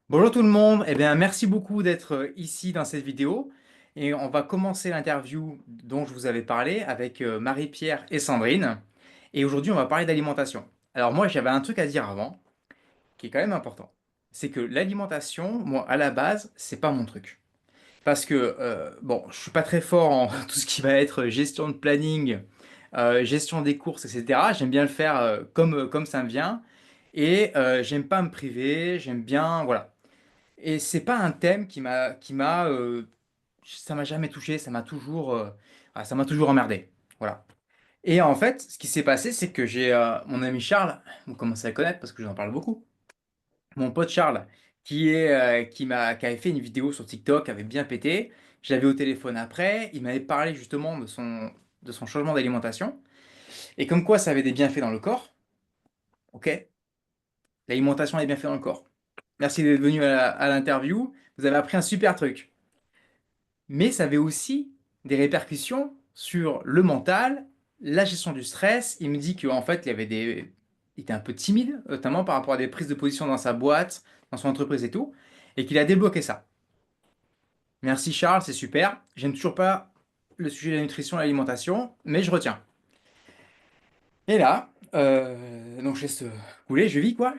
Bonjour tout le monde, merci beaucoup d'être ici dans cette vidéo et on va commencer l'interview dont je vous avais parlé avec Marie-Pierre et Sandrine et aujourd'hui on va parler d'alimentation. Alors moi j'avais un truc à dire avant qui est quand même important, c'est que l'alimentation, moi à la base c'est pas mon truc parce que bon je suis pas très fort en tout ce qui va être gestion de planning, gestion des courses etc. J'aime bien le faire comme ça me vient et j'aime pas me priver, j'aime bien voilà. Et c'est pas un thème ça m'a jamais touché, ça m'a toujours emmerdé. Voilà. Et en fait, ce qui s'est passé, c'est que j'ai mon ami Charles, vous commencez à le connaître parce que j'en parle beaucoup. Mon pote Charles, qui avait fait une vidéo sur TikTok, avait bien pété. Je l'avais au téléphone après, il m'avait parlé justement de son changement d'alimentation et comme quoi ça avait des bienfaits dans le corps. Ok, l'alimentation a des bienfaits dans le corps. Merci d'être venu à l'interview. Vous avez appris un super truc. Mais ça avait aussi des répercussions sur le mental, la gestion du stress. Il me dit qu'en fait, il était un peu timide, notamment par rapport à des prises de position dans sa boîte, dans son entreprise et tout, et qu'il a débloqué ça. Merci Charles, c'est super. J'aime toujours pas le sujet de la nutrition et de l'alimentation, mais je retiens. Et là, donc je laisse couler, je vis quoi.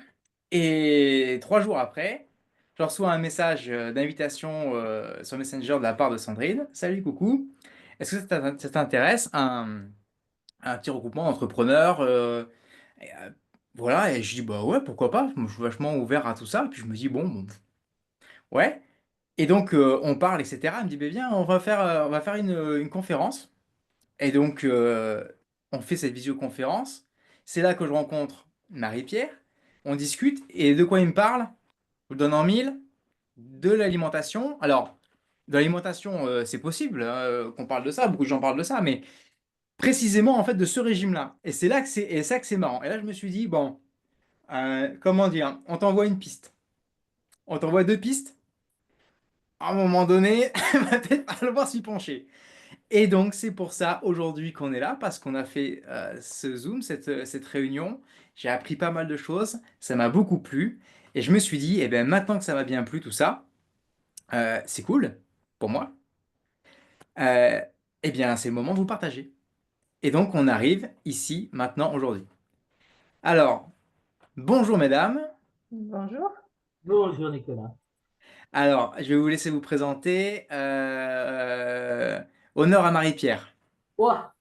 Et 3 jours après, je reçois un message d'invitation sur Messenger de la part de Sandrine. Salut, coucou. Est-ce que ça t'intéresse un petit regroupement d'entrepreneurs et, voilà, et je dis bah ouais, pourquoi pas. Moi, je suis vachement ouvert à tout ça. Puis je me dis bon, ouais. Et donc on parle, etc. Elle me dit bah, viens, on va faire une conférence. Et donc, on fait cette visioconférence. C'est là que je rencontre Marie-Pierre. On discute. Et de quoi il me parle? Je vous le donne en mille. De l'alimentation. Alors, de l'alimentation, c'est possible hein, qu'on parle de ça. Beaucoup de gens parlent de ça. Mais précisément, en fait, de ce régime-là. Et ça que c'est marrant. Et là, je me suis dit, bon, comment dire? On t'envoie une piste. On t'envoie deux pistes. À un moment donné, on va peut-être falloir s'y pencher. Et donc, c'est pour ça aujourd'hui qu'on est là, parce qu'on a fait ce Zoom, cette réunion. J'ai appris pas mal de choses, ça m'a beaucoup plu. Et je me suis dit, eh bien, maintenant que ça m'a bien plu, tout ça, c'est cool pour moi. Euh, eh bien, c'est le moment de vous partager. Et donc, on arrive ici, maintenant, aujourd'hui. Alors, bonjour mesdames. Bonjour. Bonjour Nicolas. Alors, je vais vous laisser vous présenter. Honneur à Marie-Pierre. Ouah,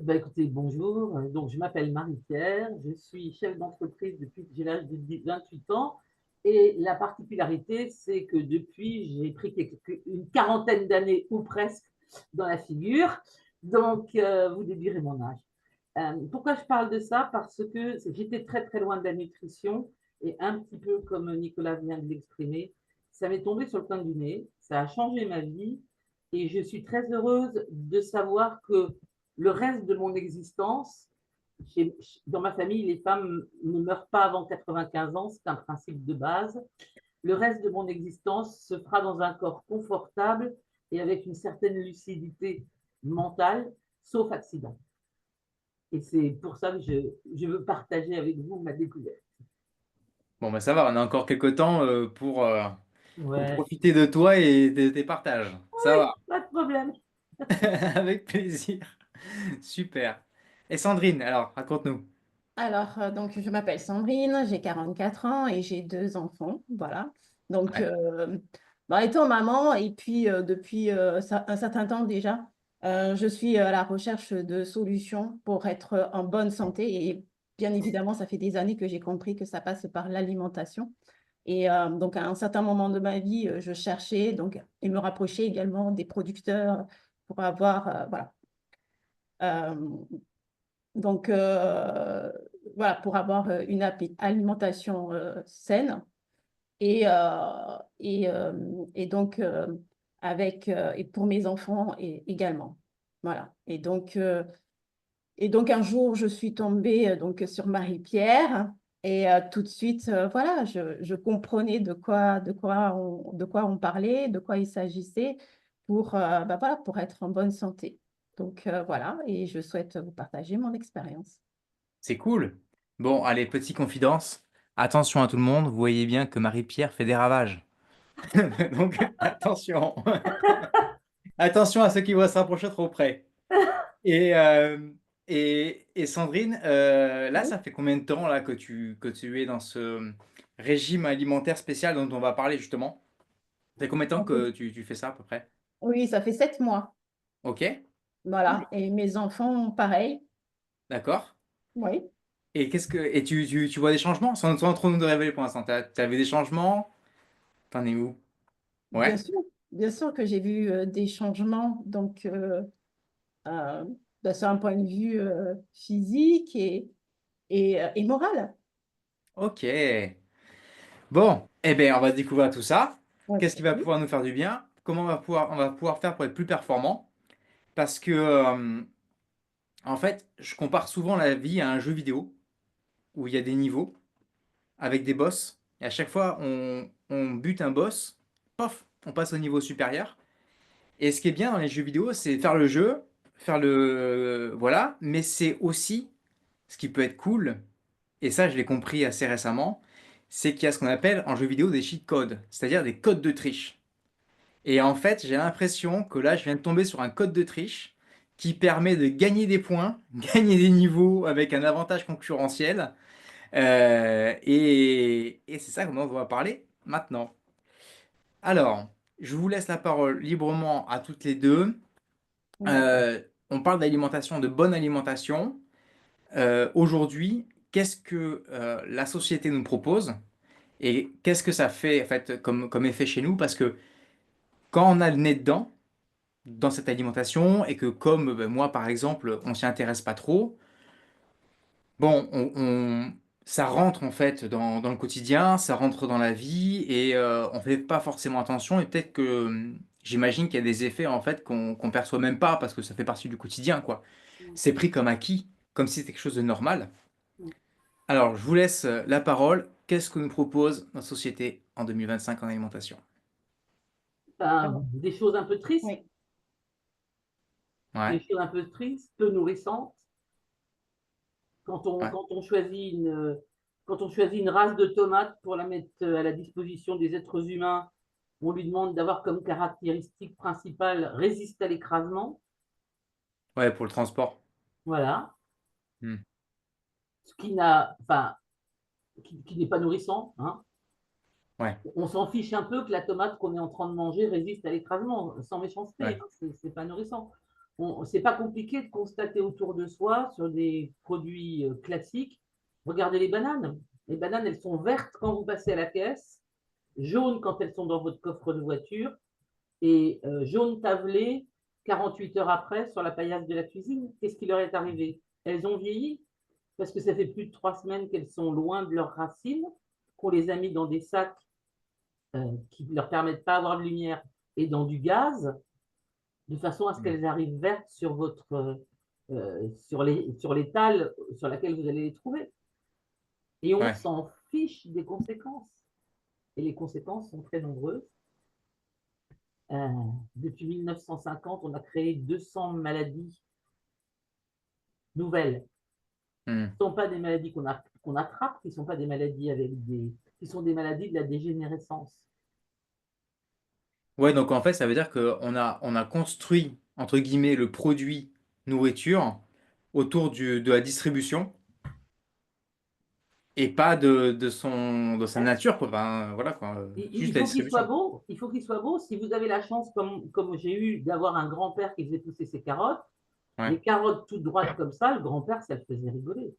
écoutez, bonjour. Donc, je m'appelle Marie-Pierre. Je suis chef d'entreprise depuis que j'ai l'âge de 28 ans. Et la particularité, c'est que depuis, j'ai pris une quarantaine d'années ou presque dans la figure. Donc, vous déduirez mon âge. Pourquoi je parle de ça? Parce que j'étais très, très loin de la nutrition. Et un petit peu comme Nicolas vient de l'exprimer, ça m'est tombé sur le coin du nez. Ça a changé ma vie. Et je suis très heureuse de savoir que le reste de mon existence, dans ma famille, les femmes ne meurent pas avant 95 ans, c'est un principe de base. Le reste de mon existence se fera dans un corps confortable et avec une certaine lucidité mentale, sauf accident. Et c'est pour ça que je veux partager avec vous ma découverte. Bon, ben ça va, on a encore quelques temps pour Ouais, profiter de toi et de tes partages. Ça oui, va. pas de problème. Avec plaisir. Super. Et Sandrine, alors, raconte-nous. Alors, donc, je m'appelle Sandrine, j'ai 44 ans et j'ai deux enfants. Voilà. Donc, Ouais. étant maman, et puis depuis un certain temps déjà, je suis à la recherche de solutions pour être en bonne santé. Et bien évidemment, ça fait des années que j'ai compris que ça passe par l'alimentation. Et donc, à un certain moment de ma vie, je cherchais donc, et me rapprochais également des producteurs pour avoir, voilà. Euh, Donc, voilà, pour avoir une alimentation saine et donc et pour mes enfants également. Voilà. Et donc un jour, je suis tombée donc sur Marie-Pierre et tout de suite, voilà, je comprenais de quoi on parlait, de quoi il s'agissait pour, voilà, pour être en bonne santé. Donc voilà, et je souhaite vous partager mon expérience. C'est cool. Bon, allez, petite confidence. Attention à tout le monde, vous voyez bien que Marie-Pierre fait des ravages. Donc attention. Attention à ceux qui vont se rapprocher trop près. Et, et Sandrine, là, Oui, ça fait combien de temps là, que tu es dans ce régime alimentaire spécial dont on va parler justement? Ça fait combien de temps ça fait- que tu fais ça à peu près? oui, ça fait 7 mois. Ok, cool, Voilà. Et mes enfants, pareil. d'accord. Oui, Et tu vois des changements? Sans trop nous révéler pour l'instant. T'avais des changements? T'en es où? bien Ouais? sûr. Bien sûr que j'ai vu des changements. Donc, euh, sur un point de vue physique et moral. Ok. Bon, eh bien, on va découvrir tout ça. Qu'est-ce qui va Oui. pouvoir nous faire du bien? Comment on va pouvoir faire pour être plus performant? Parce que, en fait, je compare souvent la vie à un jeu vidéo où il y a des niveaux avec des boss. Et à chaque fois, on bute un boss, pof, on passe au niveau supérieur. Et ce qui est bien dans les jeux vidéo, c'est faire le jeu, faire le... Voilà, mais c'est aussi, ce qui peut être cool, et ça je l'ai compris assez récemment, c'est qu'il y a ce qu'on appelle en jeu vidéo des cheat codes, c'est-à-dire des codes de triche. Et en fait, j'ai l'impression que là, je viens de tomber sur un code de triche qui permet de gagner des points, gagner des niveaux avec un avantage concurrentiel. Et c'est ça dont on va parler maintenant. Alors, je vous laisse la parole librement à toutes les deux. D'accord. Euh, on parle d'alimentation, de bonne alimentation. Aujourd'hui, qu'est-ce que la société nous propose et qu'est-ce que ça fait en fait comme effet chez nous? Parce que quand on a le nez dedans, dans cette alimentation et que comme ben, moi par exemple, on s'y intéresse pas trop, bon, ça rentre en fait dans le quotidien, ça rentre dans la vie et on fait pas forcément attention et peut-être que j'imagine qu'il y a des effets en fait qu'on perçoit même pas parce que ça fait partie du quotidien quoi. C'est pris comme acquis, comme si c'était quelque chose de normal. Alors, je vous laisse la parole. Qu'est-ce que nous propose notre société en 2025 en alimentation? Ben, Alors, des choses un peu tristes, oui, des Ouais, choses un peu tristes, peu nourrissantes. ouais, Quand on choisit une race de tomates pour la mettre à la disposition des êtres humains, on lui demande d'avoir comme caractéristique principale résiste à l'écrasement. ouais, pour le transport. Voilà. Hmm. Ce qui n'a, enfin, qui n'est pas nourrissant, hein. Ouais, On s'en fiche un peu que la tomate qu'on est en train de manger résiste à l'écrasement, sans méchanceté, ouais, hein, c'est pas nourrissant. C'est pas compliqué de constater autour de soi sur des produits classiques. Regardez les bananes. Les bananes, elles sont vertes quand vous passez à la caisse, jaunes quand elles sont dans votre coffre de voiture et jaune tavelé 48 heures après sur la paillasse de la cuisine. Qu'est-ce qui leur est arrivé? Elles ont vieilli parce que ça fait plus de 3 semaines qu'elles sont loin de leurs racines, qu'on les a mis dans des sacs qui ne leur permettent pas d'avoir de lumière et dans du gaz, de façon à ce hmm, qu'elles arrivent vertes sur sur l'étal sur laquelle vous allez les trouver. Et on ouais. s'en fiche des conséquences. Et les conséquences sont très nombreuses. Euh, Depuis 1950, on a créé 200 maladies nouvelles. Hmm. Ce ne sont pas des maladies qu'on attrape, qui ne sont pas des maladies qui sont des maladies de la dégénérescence. Ouais, donc en fait, ça veut dire qu'on a construit, entre guillemets, le produit nourriture autour de la distribution et pas de sa nature, quoi. Ben, voilà, quoi. Juste Il la faut qu'il soit distribution. beau. Il faut qu'il soit beau. Si vous avez la chance, comme j'ai eu, d'avoir un grand-père qui faisait pousser ses carottes, Ouais, les carottes toutes droites comme ça, le grand-père, ça le faisait rigoler.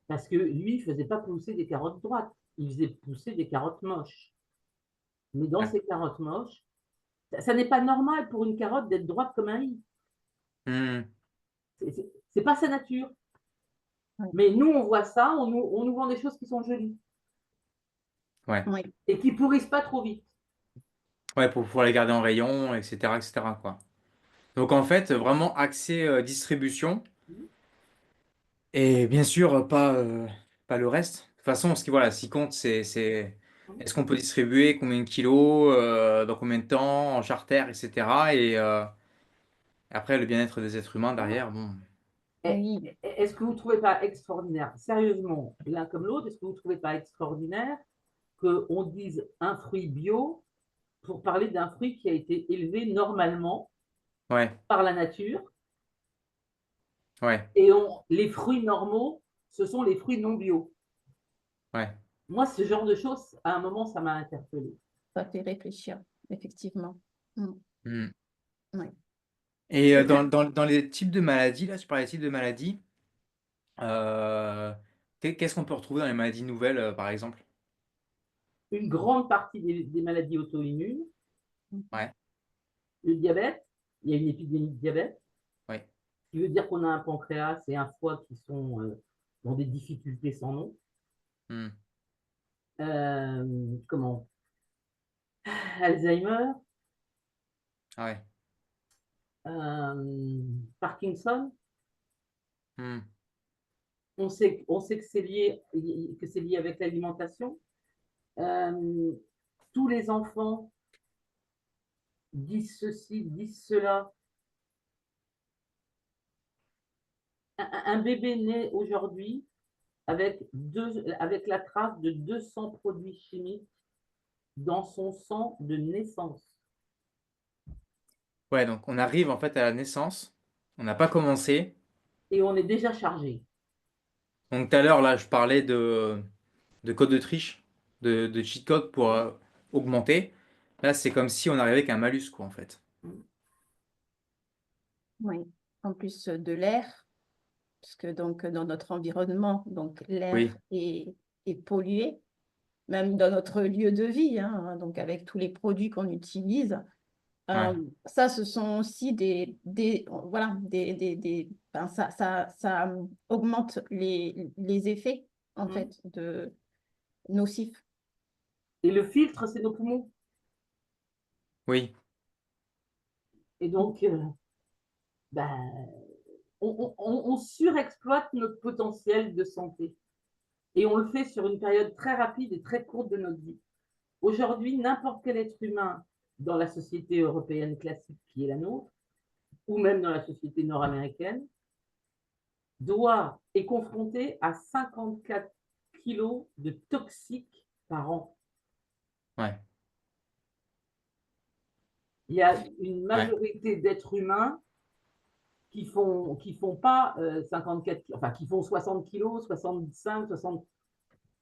Parce que lui, il ne faisait pas pousser des carottes droites. Il faisait pousser des carottes moches. Mais dans ouais. ces carottes moches, ça n'est pas normal pour une carotte d'être droite comme un i. Hmm. C'est pas sa nature. oui, Mais nous, on voit ça, on nous vend des choses qui sont jolies Ouais. oui, et qui pourrissent pas trop vite. Ouais, pour pouvoir les garder en rayon, etc., etc., quoi. Donc en fait, vraiment axé distribution et bien sûr pas le reste. De toute façon, ce qui compte, c'est est-ce qu'on peut distribuer, combien de kilos, dans combien de temps, en charter, etc. Et après, le bien-être des êtres humains derrière, bon. Oui, Est-ce que vous ne trouvez pas extraordinaire, sérieusement, l'un comme l'autre, est-ce que vous ne trouvez pas extraordinaire qu'on dise un fruit bio pour parler d'un fruit qui a été élevé normalement Ouais, par la nature ouais, et les fruits normaux, ce sont les fruits non bio. ouais. Moi, ce genre de choses, à un moment, ça m'a interpellée. ça fait réfléchir, effectivement. Mm, Hmm. ouais. Et C'est très dans les types de maladies, là, tu parlais des types de maladies, euh, qu'est-ce qu'on peut retrouver dans les maladies nouvelles, par exemple? une grande partie des maladies auto-immunes, Mhm. Ouais, le diabète, il y a une épidémie de diabète, ouais. ce qui veut dire qu'on a un pancréas et un foie qui sont dans des difficultés sans nom. Hmm. Comment Alzheimer, Ah ouais. Parkinson. Hmm. On sait que c'est lié avec l'alimentation. Euh, tous les enfants disent ceci, disent cela. Un bébé né aujourd'hui avec la trace de 200 produits chimiques dans son sang de naissance. Ouais, donc on arrive en fait à la naissance, on n'a pas commencé. Et on est déjà chargé. Donc tout à l'heure, là, je parlais de code de triche, de cheat code pour augmenter. Là, c'est comme si on arrivait avec un malus, quoi, en fait. Oui. En plus de l'air, parce que donc dans notre environnement, donc Oui, l'air est pollué, même dans notre lieu de vie, hein, donc avec tous les produits qu'on utilise. ouais, Ça, ce sont aussi voilà, enfin, ça augmente les effets, en fait, nocifs. Et le filtre, c'est nos poumons. oui, Et donc, ben, on surexploite notre potentiel de santé. Et on le fait sur une période très rapide et très courte de notre vie. Aujourd'hui, n'importe quel être humain dans la société européenne classique qui est la nôtre, ou même dans la société nord-américaine, est confronté à 54 kilos de toxiques par an. ouais, Il y a une ouais. majorité d'êtres humains qui font pas 54, enfin qui font 60 kilos, 65, 60.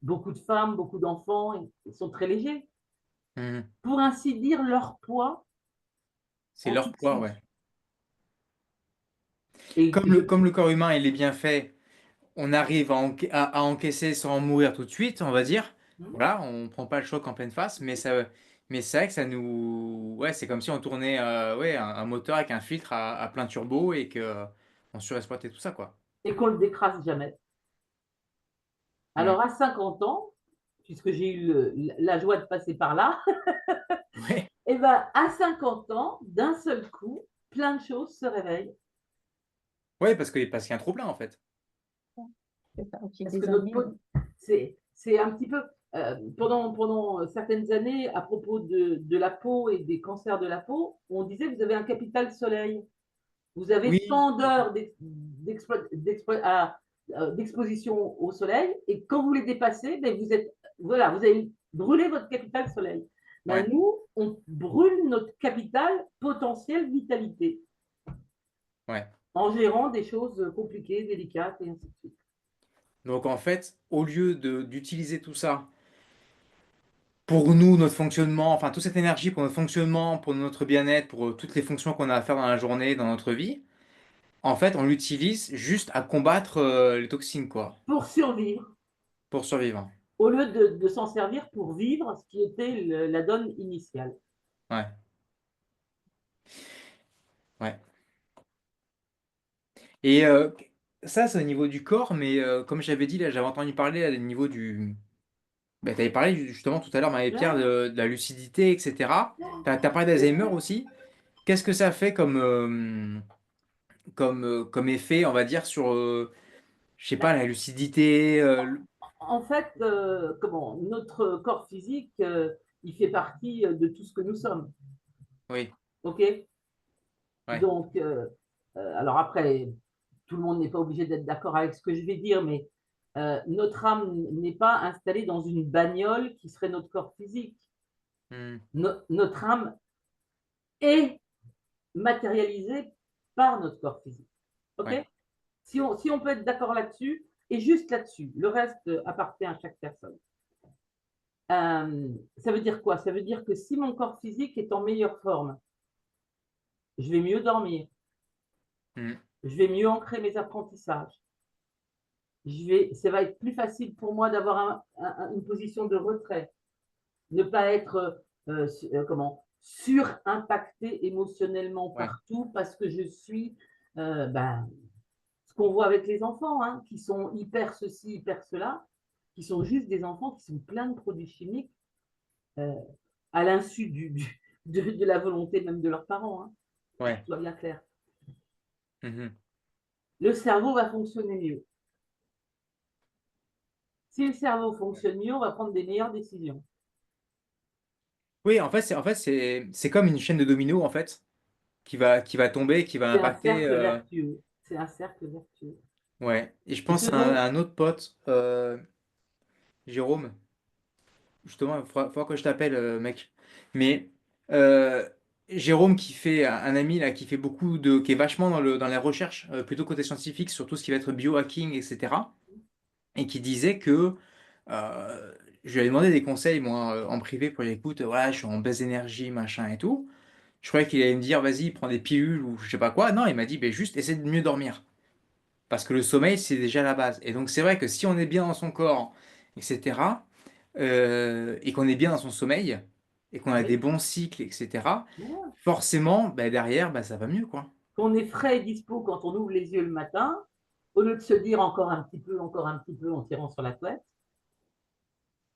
Beaucoup de femmes, beaucoup d'enfants, ils sont très légers. Mhm. Pour ainsi dire, leur poids C'est en leur poids, toxique. ouais. Et Comme le corps humain, il est bien fait, on arrive à encaisser sans en mourir tout de suite, on va dire. Voilà, on prend pas le choc en pleine face, mais c'est vrai que ça nous, ouais, c'est comme si on tournait, ouais, un moteur avec un filtre à plein turbo et que on surexploitait tout ça, quoi. qu'on ne le décrase jamais. Hmm. Alors à 50 ans, puisque j'ai eu la joie de passer par là, Ouais, et ben à 50 ans, d'un seul coup, plein de choses se réveillent. ouais, parce qu'il y a un trop plein en fait. C'est ça, au fil Parce que des notre années. peau, c'est un petit peu, pendant certaines années, à propos de la peau et des cancers de la peau, on disait vous avez un capital soleil. Vous avez Oui, tant d'heures d'exposition au soleil et quand vous les dépassez, ben vous avez brûlé votre capital soleil. Ben ouais, nous, on brûle notre capital potentiel vitalité ouais. en gérant des choses compliquées, délicates et ainsi de suite. Donc en fait, au lieu d'utiliser tout ça pour nous, notre fonctionnement, enfin toute cette énergie pour notre fonctionnement, pour notre bien-être, pour toutes les fonctions qu'on a à faire dans la journée, dans notre vie, en fait, on l'utilise juste à combattre les toxines, quoi, Pour survivre, pour survivre. au lieu de s'en servir pour vivre, ce qui était la donne initiale. Ouais, ouais. Et ça, c'est au niveau du corps, mais comme j'avais dit, là, j'avais entendu parler au niveau du. Bah, tu avais parlé justement tout à l'heure, Marie-Pierre, Ouais. de la lucidité, etc. Tu as parlé d'Alzheimer aussi. Qu'est-ce que ça fait comme effet, on va dire, sur, je sais pas, la lucidité En fait, notre corps physique, il fait partie de tout ce que nous sommes. Oui, OK? ouais. Donc, alors après, tout le monde n'est pas obligé d'être d'accord avec ce que je vais dire, mais notre âme n'est pas installée dans une bagnole qui serait notre corps physique. Notre âme est matérialisée par notre corps physique. OK? Ouais. Si on peut être d'accord là-dessus, et juste là-dessus, le reste appartient à chaque personne. Ça veut dire quoi? Ça veut dire que si mon corps physique est en meilleure forme, je vais mieux dormir, je vais mieux ancrer mes apprentissages, ça va être plus facile pour moi d'avoir une position de retrait, ne pas être surimpacté émotionnellement Ouais. partout parce que je suis ce qu'on voit avec les enfants, hein, qui sont hyper ceci, hyper cela, qui sont juste des enfants qui sont pleins de produits chimiques à l'insu de la volonté même de leurs parents, hein, Ouais. que ce soit bien clair. Mhm. Le cerveau va fonctionner mieux. Si le cerveau fonctionne mieux, on va prendre des meilleures décisions. Oui, c'est comme une chaîne de dominos, en fait, qui va tomber, qui va C'est un impacter. cercle vertueux. C'est un cercle vertueux. Ouais. Et je Et pense ce à un, dont à un autre pote, Jérôme. Justement, il faudra que je t'appelle, mec. Mais euh, Jérôme, qui fait un ami là, qui est vachement dans la recherche, plutôt côté scientifique, sur tout ce qui va être biohacking, etc. Et qui disait que je lui avais demandé des conseils, moi, en privé, pour lui écoute, voilà, je suis en baisse d'énergie, machin et tout. Je croyais qu'il allait me dire, vas-y, prends des pilules ou je sais pas quoi. Non, il m'a dit, ben, juste essaie de mieux dormir. Parce que le sommeil, c'est déjà la base. Et donc, c'est vrai que si on est bien dans son corps, etc., et qu'on est bien dans son sommeil, et qu'on a des oui, bons cycles, etc., voilà. forcément, ben, derrière, ben, ça va mieux, quoi. Qu'on est frais et dispo quand on ouvre les yeux le matin, au lieu de se dire encore un petit peu en tirant sur la couette,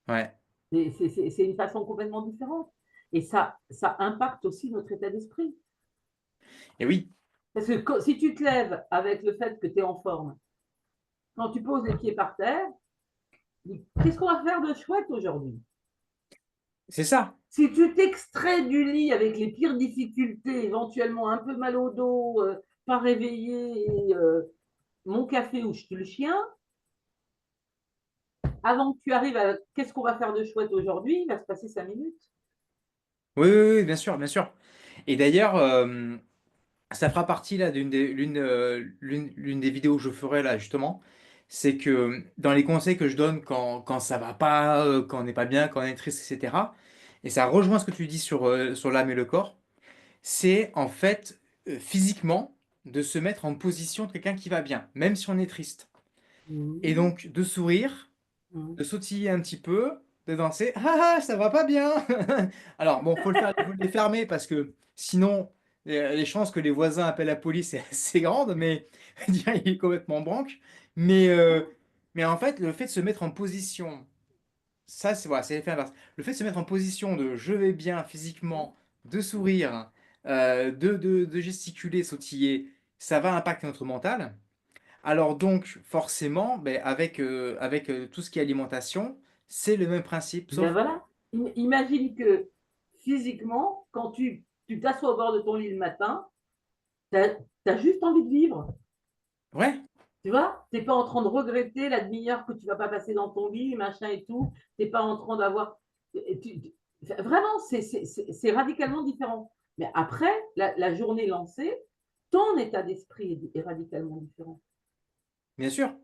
Ouais. c'est une façon complètement différente. Et ça impacte aussi notre état d'esprit. Et oui, Parce que si tu te lèves avec le fait que tu es en forme, quand tu poses les pieds par terre, qu'est-ce qu'on va faire de chouette aujourd'hui? c'est ça. Si tu t'extrais du lit avec les pires difficultés, éventuellement un peu mal au dos, pas réveillé, et, mon café ou je tue le chien, avant que tu arrives à qu'est-ce qu'on va faire de chouette aujourd'hui, il va se passer 5 minutes. Oui, oui, oui, bien sûr, bien sûr. Et d'ailleurs, ça fera partie là l'une des vidéos que je ferai là justement. C'est que dans les conseils que je donne quand ça va pas, quand on n'est pas bien, quand on est triste, etc. Et ça rejoint ce que tu dis sur l'âme et le corps. C'est en fait physiquement de se mettre en position de quelqu'un qui va bien, même si on est triste. Et Mmh, donc de sourire, mmh. de sautiller un petit peu, de danser. Ah ah, ça va pas bien. Alors bon, faut les fermer parce que sinon les chances que les voisins appellent la police c'est assez grande, mais il est complètement branque. Mais, euh, mais en fait, le fait de se mettre en position, ça c'est voilà, c'est l'effet inverse. Le fait de se mettre en position de je vais bien physiquement, de sourire, de gesticuler, sautiller, ça va impacter notre mental. Alors donc, forcément, ben, avec tout ce qui est alimentation, c'est le même principe, Ben sauf... voilà. Imagine que physiquement, quand tu t'assois au bord de ton lit le matin, tu as juste envie de vivre. Ouais, Tu vois, tu n'es pas en train de regretter la demi-heure que tu ne vas pas passer dans ton lit, machin et tout. Tu n'es pas en train d'avoir. Vraiment, c'est radicalement différent. Mais après, la journée lancée, ton état d'esprit est radicalement différent. bien sûr.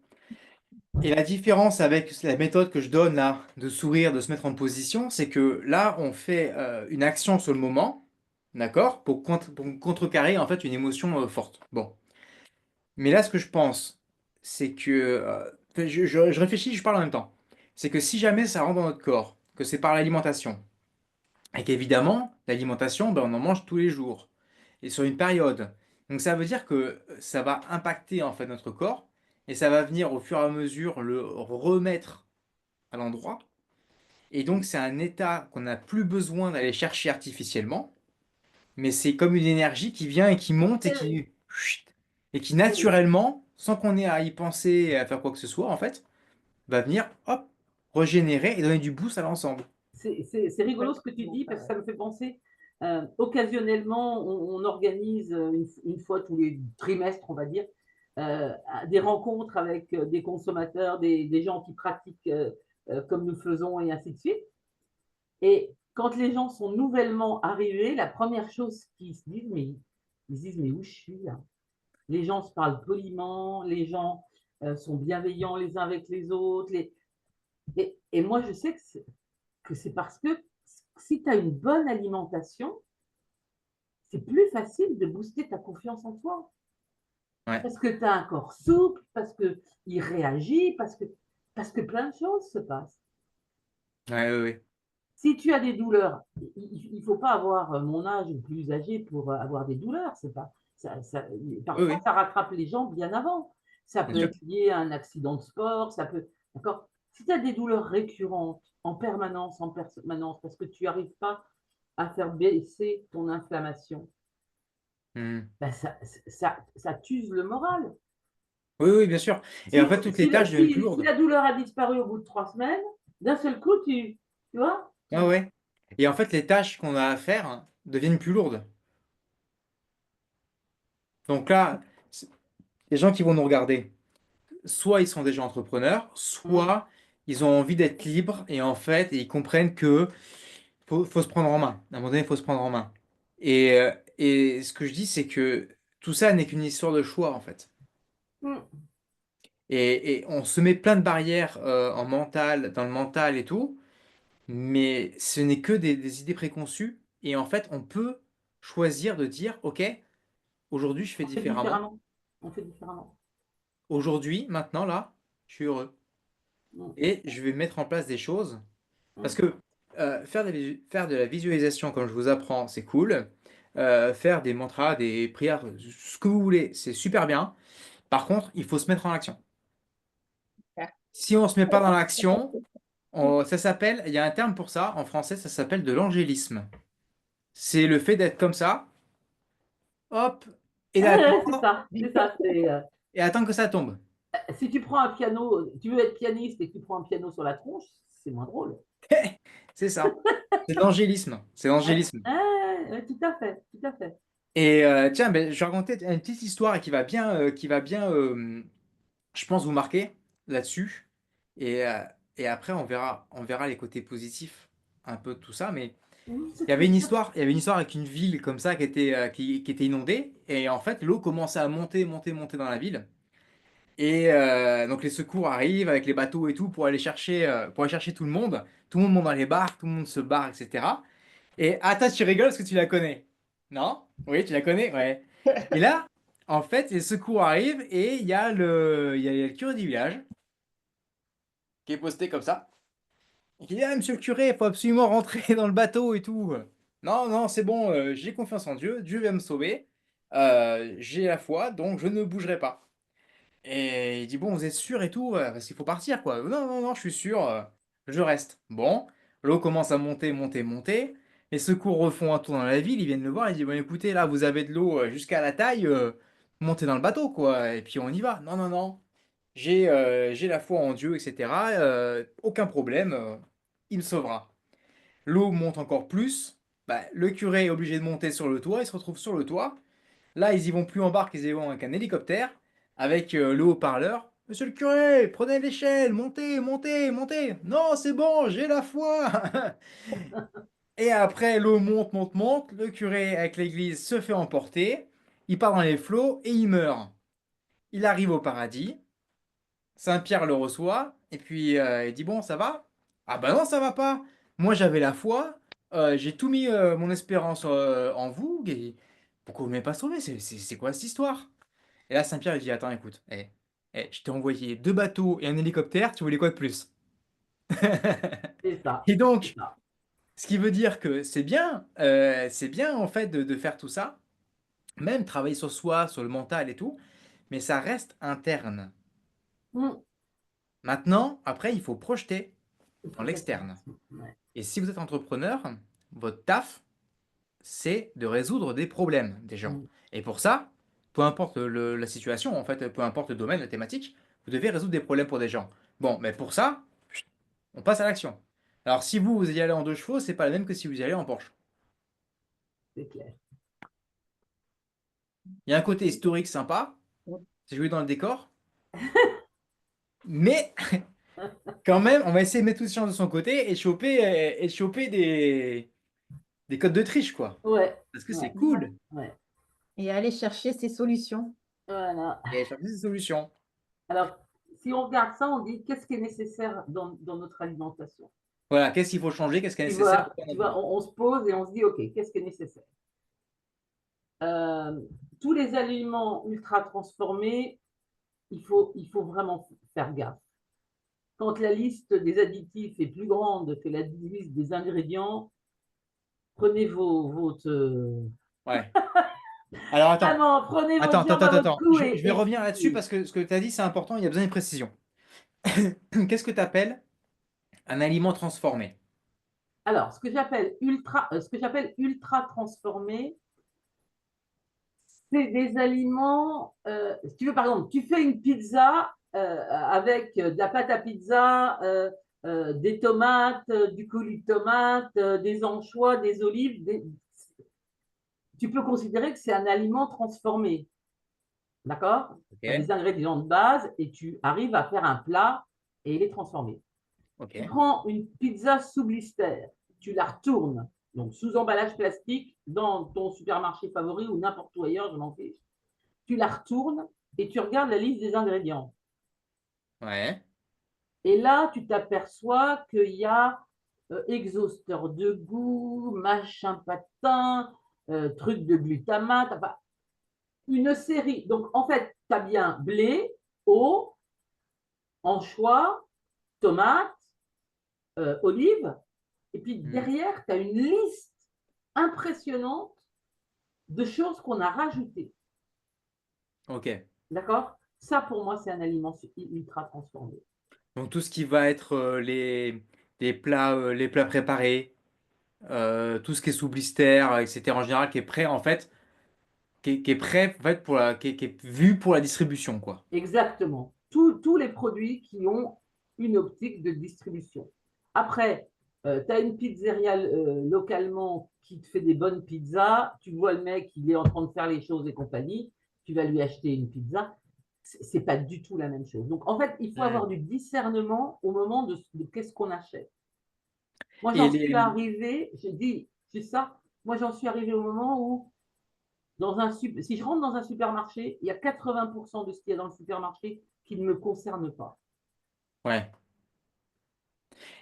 Et la différence avec la méthode que je donne là, de sourire, de se mettre en position, c'est que là, on fait une action sur le moment, d'accord, pour contrecarrer en fait une émotion forte. Bon. Mais là, ce que je pense, c'est que... enfin, je réfléchis, je parle en même temps. C'est que si jamais ça rentre dans notre corps, que c'est par l'alimentation, et qu'évidemment, l'alimentation, ben, on en mange tous les jours, et sur une période. Donc ça veut dire que ça va impacter en fait notre corps, et ça va venir au fur et à mesure le remettre à l'endroit. Et donc c'est un état qu'on n'a plus besoin d'aller chercher artificiellement, mais c'est comme une énergie qui vient et qui monte et qui... chut, et qui naturellement, sans qu'on ait à y penser et à faire quoi que ce soit, en fait, va venir, hop, régénérer et donner du boost à l'ensemble. C'est rigolo ce que tu dis parce que ça me fait penser. Occasionnellement, on organise une fois tous les trimestres, on va dire, des rencontres avec des consommateurs, des gens qui pratiquent comme nous faisons et ainsi de suite. Et quand les gens sont nouvellement arrivés, la première chose qu'ils se disent, ils se disent, mais où je suis là? Les gens se parlent poliment, les gens sont bienveillants les uns avec les autres. Et moi, je sais que c'est parce que si tu as une bonne alimentation, c'est plus facile de booster ta confiance en toi. Ouais. Parce que tu as un corps souple, parce qu'il réagit, parce que plein de choses se passent. Ouais, ouais, ouais. Si tu as des douleurs, il ne faut pas avoir mon âge ou plus âgé pour avoir des douleurs. C'est pas, Oui, parfois, oui, ça rattrape les gens bien avant. Ça bien peut sûr. être lié à un accident de sport, ça peut. D'accord. Si tu as des douleurs récurrentes en permanence, parce que tu n'arrives pas à faire baisser ton inflammation, Hmm. ben ça t'use le moral. Oui, oui, bien sûr. Et en fait, toutes les tâches deviennent plus Si lourdes. la douleur a disparu au bout de 3 semaines, d'un seul coup, tu vois, Ouais, ouais. Et en fait, les tâches qu'on a à faire deviennent plus lourdes. Donc là, les gens qui vont nous regarder, soit ils sont déjà entrepreneurs, Hum, soit ils ont envie d'être libres et en fait, ils comprennent que faut se prendre en main. À un moment donné, il faut se prendre en main. Et ce que je dis, c'est que tout ça n'est qu'une histoire de choix, en fait. hum. Et on se met plein de barrières en mental, dans le mental et tout, mais ce n'est que des idées préconçues. Et en fait, on peut choisir de dire, OK, aujourd'hui, je fais On fait différemment. différemment. On fait différemment. Aujourd'hui, maintenant, là, je suis heureux. Hum, Et je vais mettre en place des choses. Parce hum. que faire de la visualisation, comme je vous apprends, c'est cool. Faire des mantras, des prières, ce que vous voulez, c'est super bien. Par contre, il faut se mettre en action. Si on ne se met pas dans l'action, ça s'appelle, il y a un terme pour ça, en français, ça s'appelle de l'angélisme. C'est le fait d'être comme ça, hop, et Ouais, c'est d'attendre, ça, c'est ça. et attendre que ça tombe. Si tu prends un piano, tu veux être pianiste et que tu prends un piano sur la tronche, c'est moins drôle. C'est ça. C'est de l'angélisme. C'est Ouais, l'angélisme. ouais, tout à fait, tout à fait. Et tiens, ben, je vais raconter une petite histoire qui va bien, je pense, vous marquer là-dessus. Et après, on verra les côtés positifs un peu de tout ça. Mais il y avait une histoire avec une ville comme ça qui était inondée. Et en fait, l'eau commençait à monter, monter, monter dans la ville. Et donc les secours arrivent avec les bateaux et tout pour aller chercher tout le monde. Tout le monde monte dans les bars, tout le monde se barre, etc. Et attends, tu rigoles parce que tu la connais. Non? Oui, tu la connais? Ouais. Et là, en fait, les secours arrivent et il y a le curé du village qui est posté comme ça. Et qui dit, ah, monsieur le curé, il faut absolument rentrer dans le bateau et tout. Non, non, c'est bon, j'ai confiance en Dieu, Dieu va me sauver. J'ai la foi, donc je ne bougerai pas. Et il dit, bon, vous êtes sûr et tout, parce qu'il faut partir, quoi. Non, non, non, je suis sûr, je reste. Bon, l'eau commence à monter, monter, monter. Les secours refont un tour dans la ville, ils viennent le voir, ils disent, bon, écoutez, là, vous avez de l'eau jusqu'à la taille, montez dans le bateau, quoi, et puis on y va. Non, non, non, j'ai la foi en Dieu, etc. Aucun problème, il me sauvera. L'eau monte encore plus, bah, le curé est obligé de monter sur le toit, il se retrouve sur le toit. Là, ils y vont plus en barque, ils y vont avec un hélicoptère, avec le haut-parleur. Monsieur le curé, prenez l'échelle, montez, montez, montez. Non, c'est bon, j'ai la foi. Et après, l'eau monte, monte, monte. Le curé avec l'église se fait emporter. Il part dans les flots et il meurt. Il arrive au paradis. Saint-Pierre le reçoit. Et puis, il dit, bon, ça va? Ah bah non, ça va pas. Moi, j'avais la foi. J'ai tout mis mon espérance en vous. Et pourquoi vous ne m'avez pas sauvé? C'est quoi cette histoire? Et là, Saint-Pierre lui dit, attends, écoute, je t'ai envoyé 2 bateaux et un hélicoptère, tu voulais quoi de plus? C'est ça, Et c'est donc, ça. ce qui veut dire que c'est bien en fait de faire tout ça, même travailler sur soi, sur le mental et tout, mais ça reste interne. Hum, Maintenant, après, il faut projeter il dans faut passer à l'externe. l'action. Ouais. Et si vous êtes entrepreneur, votre taf, c'est de résoudre des problèmes des gens. Hum, Et pour ça, peu importe la situation, en fait, peu importe le domaine, la thématique, vous devez résoudre des problèmes pour des gens. Bon, mais pour ça, on passe à l'action. Alors, si vous y allez en 2 chevaux, c'est pas le même que si vous y allez en Porsche. c'est clair. Il y a un côté historique sympa, c'est jouer dans le décor, mais quand même, on va essayer de mettre toutes les chances de son côté et choper des codes de triche, quoi. Ouais, Parce que ouais, c'est cool. ouais. Et aller chercher ces solutions. Voilà. Et chercher des solutions. Alors, si on regarde ça, on dit qu'est-ce qui est nécessaire dans notre alimentation? Voilà, qu'est-ce qu'il faut changer, qu'est-ce qui est nécessaire, de quoi on a Tu vois besoin. on se pose et on se dit, OK, qu'est-ce qui est nécessaire? Tous les aliments ultra transformés, il faut vraiment faire gaffe. Quand la liste des additifs est plus grande que la liste des ingrédients, prenez votre Ouais. Alors attends, vraiment, prenez vos attends, attends, jambes à attends, votre attends. cou Je vais revenir là-dessus et parce que ce que tu as dit, c'est important, il y a besoin de précision. Qu'est-ce que tu appelles un aliment transformé? alors, ce que j'appelle ultra transformé, c'est des aliments. Si tu veux, par exemple, tu fais une pizza avec de la pâte à pizza, des tomates, du coulis de tomates, des anchois, des olives. Tu peux considérer que c'est un aliment transformé. D'accord? Tu as Ok, des ingrédients de base et tu arrives à faire un plat et il est transformé. Tu ok. prends une pizza sous blister, tu la retournes, donc sous emballage plastique, dans ton supermarché favori ou n'importe où ailleurs, je m'en fiche. Tu la retournes et tu regardes la liste des ingrédients. Ouais. Et là, tu t'aperçois qu'il y a exhausteur de goût, machin patin, truc de glutamate, enfin, une série. Donc, en fait, tu as bien blé, eau, anchois, tomates, olives. Et puis Hmm. derrière, tu as une liste impressionnante de choses qu'on a rajoutées. Ok. D'accord? Ça, pour moi, c'est un aliment ultra transformé. Donc tout ce qui va être les plats préparés, tout ce qui est sous blister, etc. en général, qui est prêt en fait, qui est prêt en fait qui est vu pour la distribution, quoi. Exactement. Tous les produits qui ont une optique de distribution. Après, tu as une pizzeria localement qui te fait des bonnes pizzas. Tu vois le mec, il est en train de faire les choses et compagnie. Tu vas lui acheter une pizza. C'est pas du tout la même chose. Donc, en fait, il faut avoir Hmm. du discernement au moment de qu'est-ce qu'on achète. Moi, Et j'en suis les... arrivée, j'ai dit, c'est ça, moi, j'en suis arrivée au moment où, si je rentre dans un supermarché, il y a 80% de ce qu'il y a dans le supermarché qui ne me concerne pas. Ouais.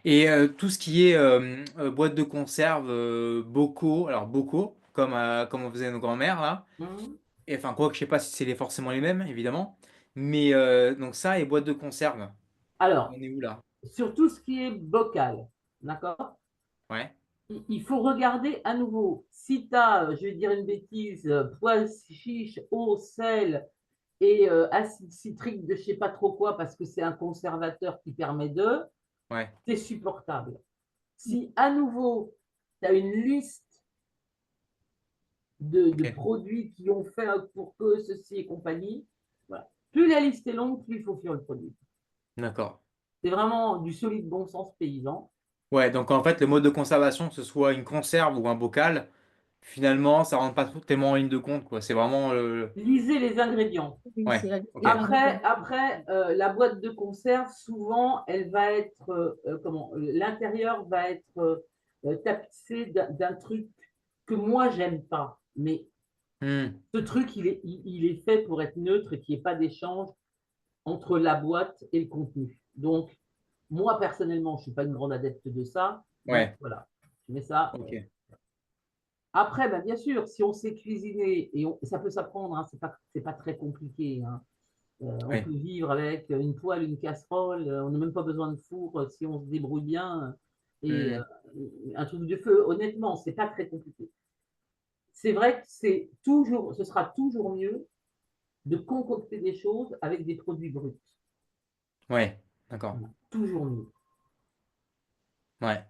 Et tout ce qui est boîte de conserve, bocaux, alors bocaux, comme on faisait nos grands-mères là. Hum. Et enfin, quoi que je sais pas si c'est forcément les mêmes, évidemment. Mais donc ça et boîte de conserve. Alors, On est où là? sur tout ce qui est bocal, d'accord, Ouais. il faut regarder à nouveau. Si tu as, je vais dire une bêtise, pois chiche, eau, sel et acide citrique de je ne sais pas trop quoi parce que c'est un conservateur qui permet de, Ouais. c'est supportable. Si à nouveau, tu as une liste de Ok. produits qui ont fait pour que ceci et compagnie, voilà. Plus la liste est longue, plus il faut fuir le produit. D'accord. C'est vraiment du solide bon sens paysan. Ouais, donc en fait, le mode de conservation, que ce soit une conserve ou un bocal, finalement, ça rentre pas tellement en ligne de compte, quoi. C'est vraiment Lisez les ingrédients. Oui, c'est Ouais. la liste Ok. des ingrédients. Après la boîte de conserve, souvent, elle va être, l'intérieur va être tapissé d'un truc que moi, j'aime pas. Mais Hmm. ce truc, il est fait pour être neutre et qu'il n'y ait pas d'échange entre la boîte et le contenu. Donc, moi, personnellement, je ne suis pas une grande adepte de ça. Donc, Ouais. voilà, je mets ça. Ok. Après, ben, bien sûr, si on sait cuisiner, ça peut s'apprendre, hein, c'est pas très compliqué. Hein. On Ouais. peut vivre avec une poêle, une casserole, on n'a même pas besoin de four si on se débrouille bien. Et Hmm. un truc de feu, honnêtement, c'est pas très compliqué. C'est vrai que ce sera toujours mieux de concocter des choses avec des produits bruts. Ouais. D'accord. Toujours mieux. Ouais.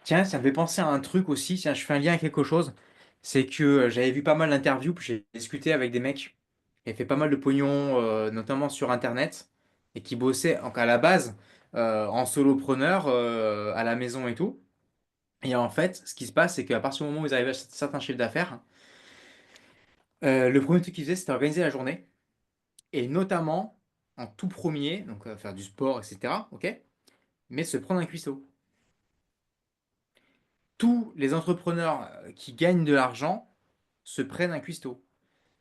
Tiens, ça me fait penser à un truc aussi. Tiens, je fais un lien avec quelque chose. C'est que j'avais vu pas mal d'interviews, puis j'ai discuté avec des mecs qui avaient fait pas mal de pognon, notamment sur Internet, et qui bossaient donc à la base en solopreneur à la maison et tout. Et en fait, ce qui se passe, c'est qu'à partir du moment où ils arrivaient à certains chiffres d'affaires, le premier truc qu'ils faisaient, c'était organiser la journée. et notamment en tout premier, donc faire du sport, etc. Ok? Mais se prendre un cuistot. Tous les entrepreneurs qui gagnent de l'argent se prennent un cuistot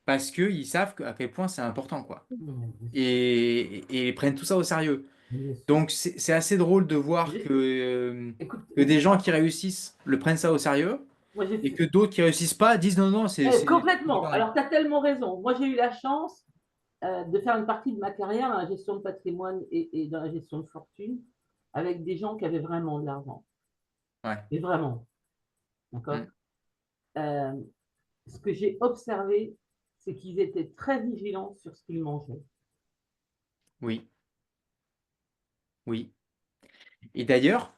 parce qu'ils savent à quel point c'est important, quoi. Bien sûr, Et ils prennent tout ça au sérieux. bien sûr. Donc c'est assez drôle de voir J'ai- Écoute, que des gens qui réussissent le prennent ça au sérieux moi j'ai et fait que d'autres qui réussissent pas disent non, non, c'est des complètement. conneries. Alors, tu as tellement raison. Moi, j'ai eu la chance de faire une partie de ma carrière dans la gestion de patrimoine et dans la gestion de fortune avec des gens qui avaient vraiment de l'argent. Ouais. Et vraiment, d'accord. Mm. Euh, Ce que j'ai observé, c'est qu'ils étaient très vigilants sur ce qu'ils mangeaient. Oui, oui. Et d'ailleurs,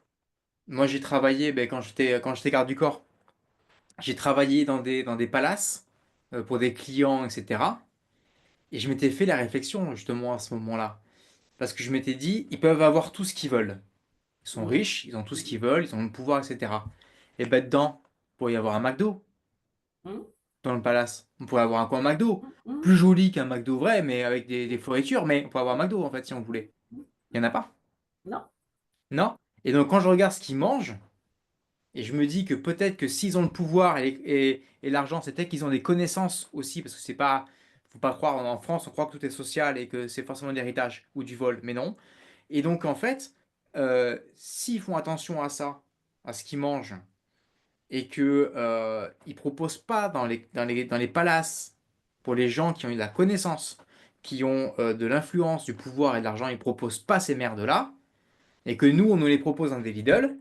moi j'ai travaillé quand j'étais garde du corps, j'ai travaillé dans des palaces pour des clients, etc. Et je m'étais fait la réflexion justement à ce moment-là. Parce que je m'étais dit, ils peuvent avoir tout ce qu'ils veulent. Ils sont Mmh, riches, ils ont tout ce qu'ils veulent, ils ont le pouvoir, etc. Et ben dedans, il pourrait y avoir un McDo mmh, dans le palace. On pourrait avoir un coin McDo. mmh, Plus joli qu'un McDo vrai, mais avec des fioritures, mais on pourrait avoir un McDo en fait si on voulait. mmh. Il n'y en a pas. Non, Non? Et donc quand je regarde ce qu'ils mangent, et je me dis que peut-être que s'ils ont le pouvoir et l'argent, c'est peut-être qu'ils ont des connaissances aussi, parce que c'est pas, faut pas croire, en France, on croit que tout est social et que c'est forcément de l'héritage ou du vol, mais non. Et donc en fait, s'ils font attention à ça, à ce qu'ils mangent, et que ils proposent pas dans les palaces pour les gens qui ont eu de la connaissance, qui ont de l'influence, du pouvoir et de l'argent, ils proposent pas ces merdes-là, et que nous, on nous les propose dans des Lidl,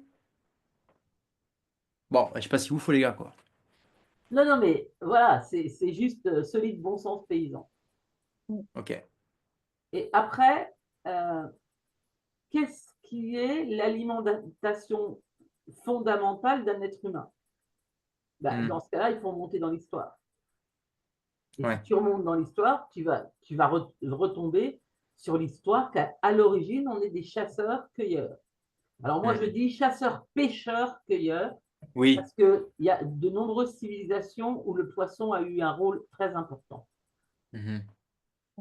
bon, je sais pas si vous faut les gars, quoi. non, non, mais voilà, c'est juste solide bon sens paysan. Ok. Et après, euh, qu'est-ce qui est l'alimentation fondamentale d'un être humain? Ben, Hmm. dans ce cas-là, il faut monter dans l'histoire. Et si Ouais. tu remontes dans l'histoire, tu vas retomber sur l'histoire qu'à l'origine, on est des chasseurs-cueilleurs. Alors moi, je Hmm. dis chasseurs-pêcheurs-cueilleurs Oui. parce qu'il y a de nombreuses civilisations où le poisson a eu un rôle très important. Mhm.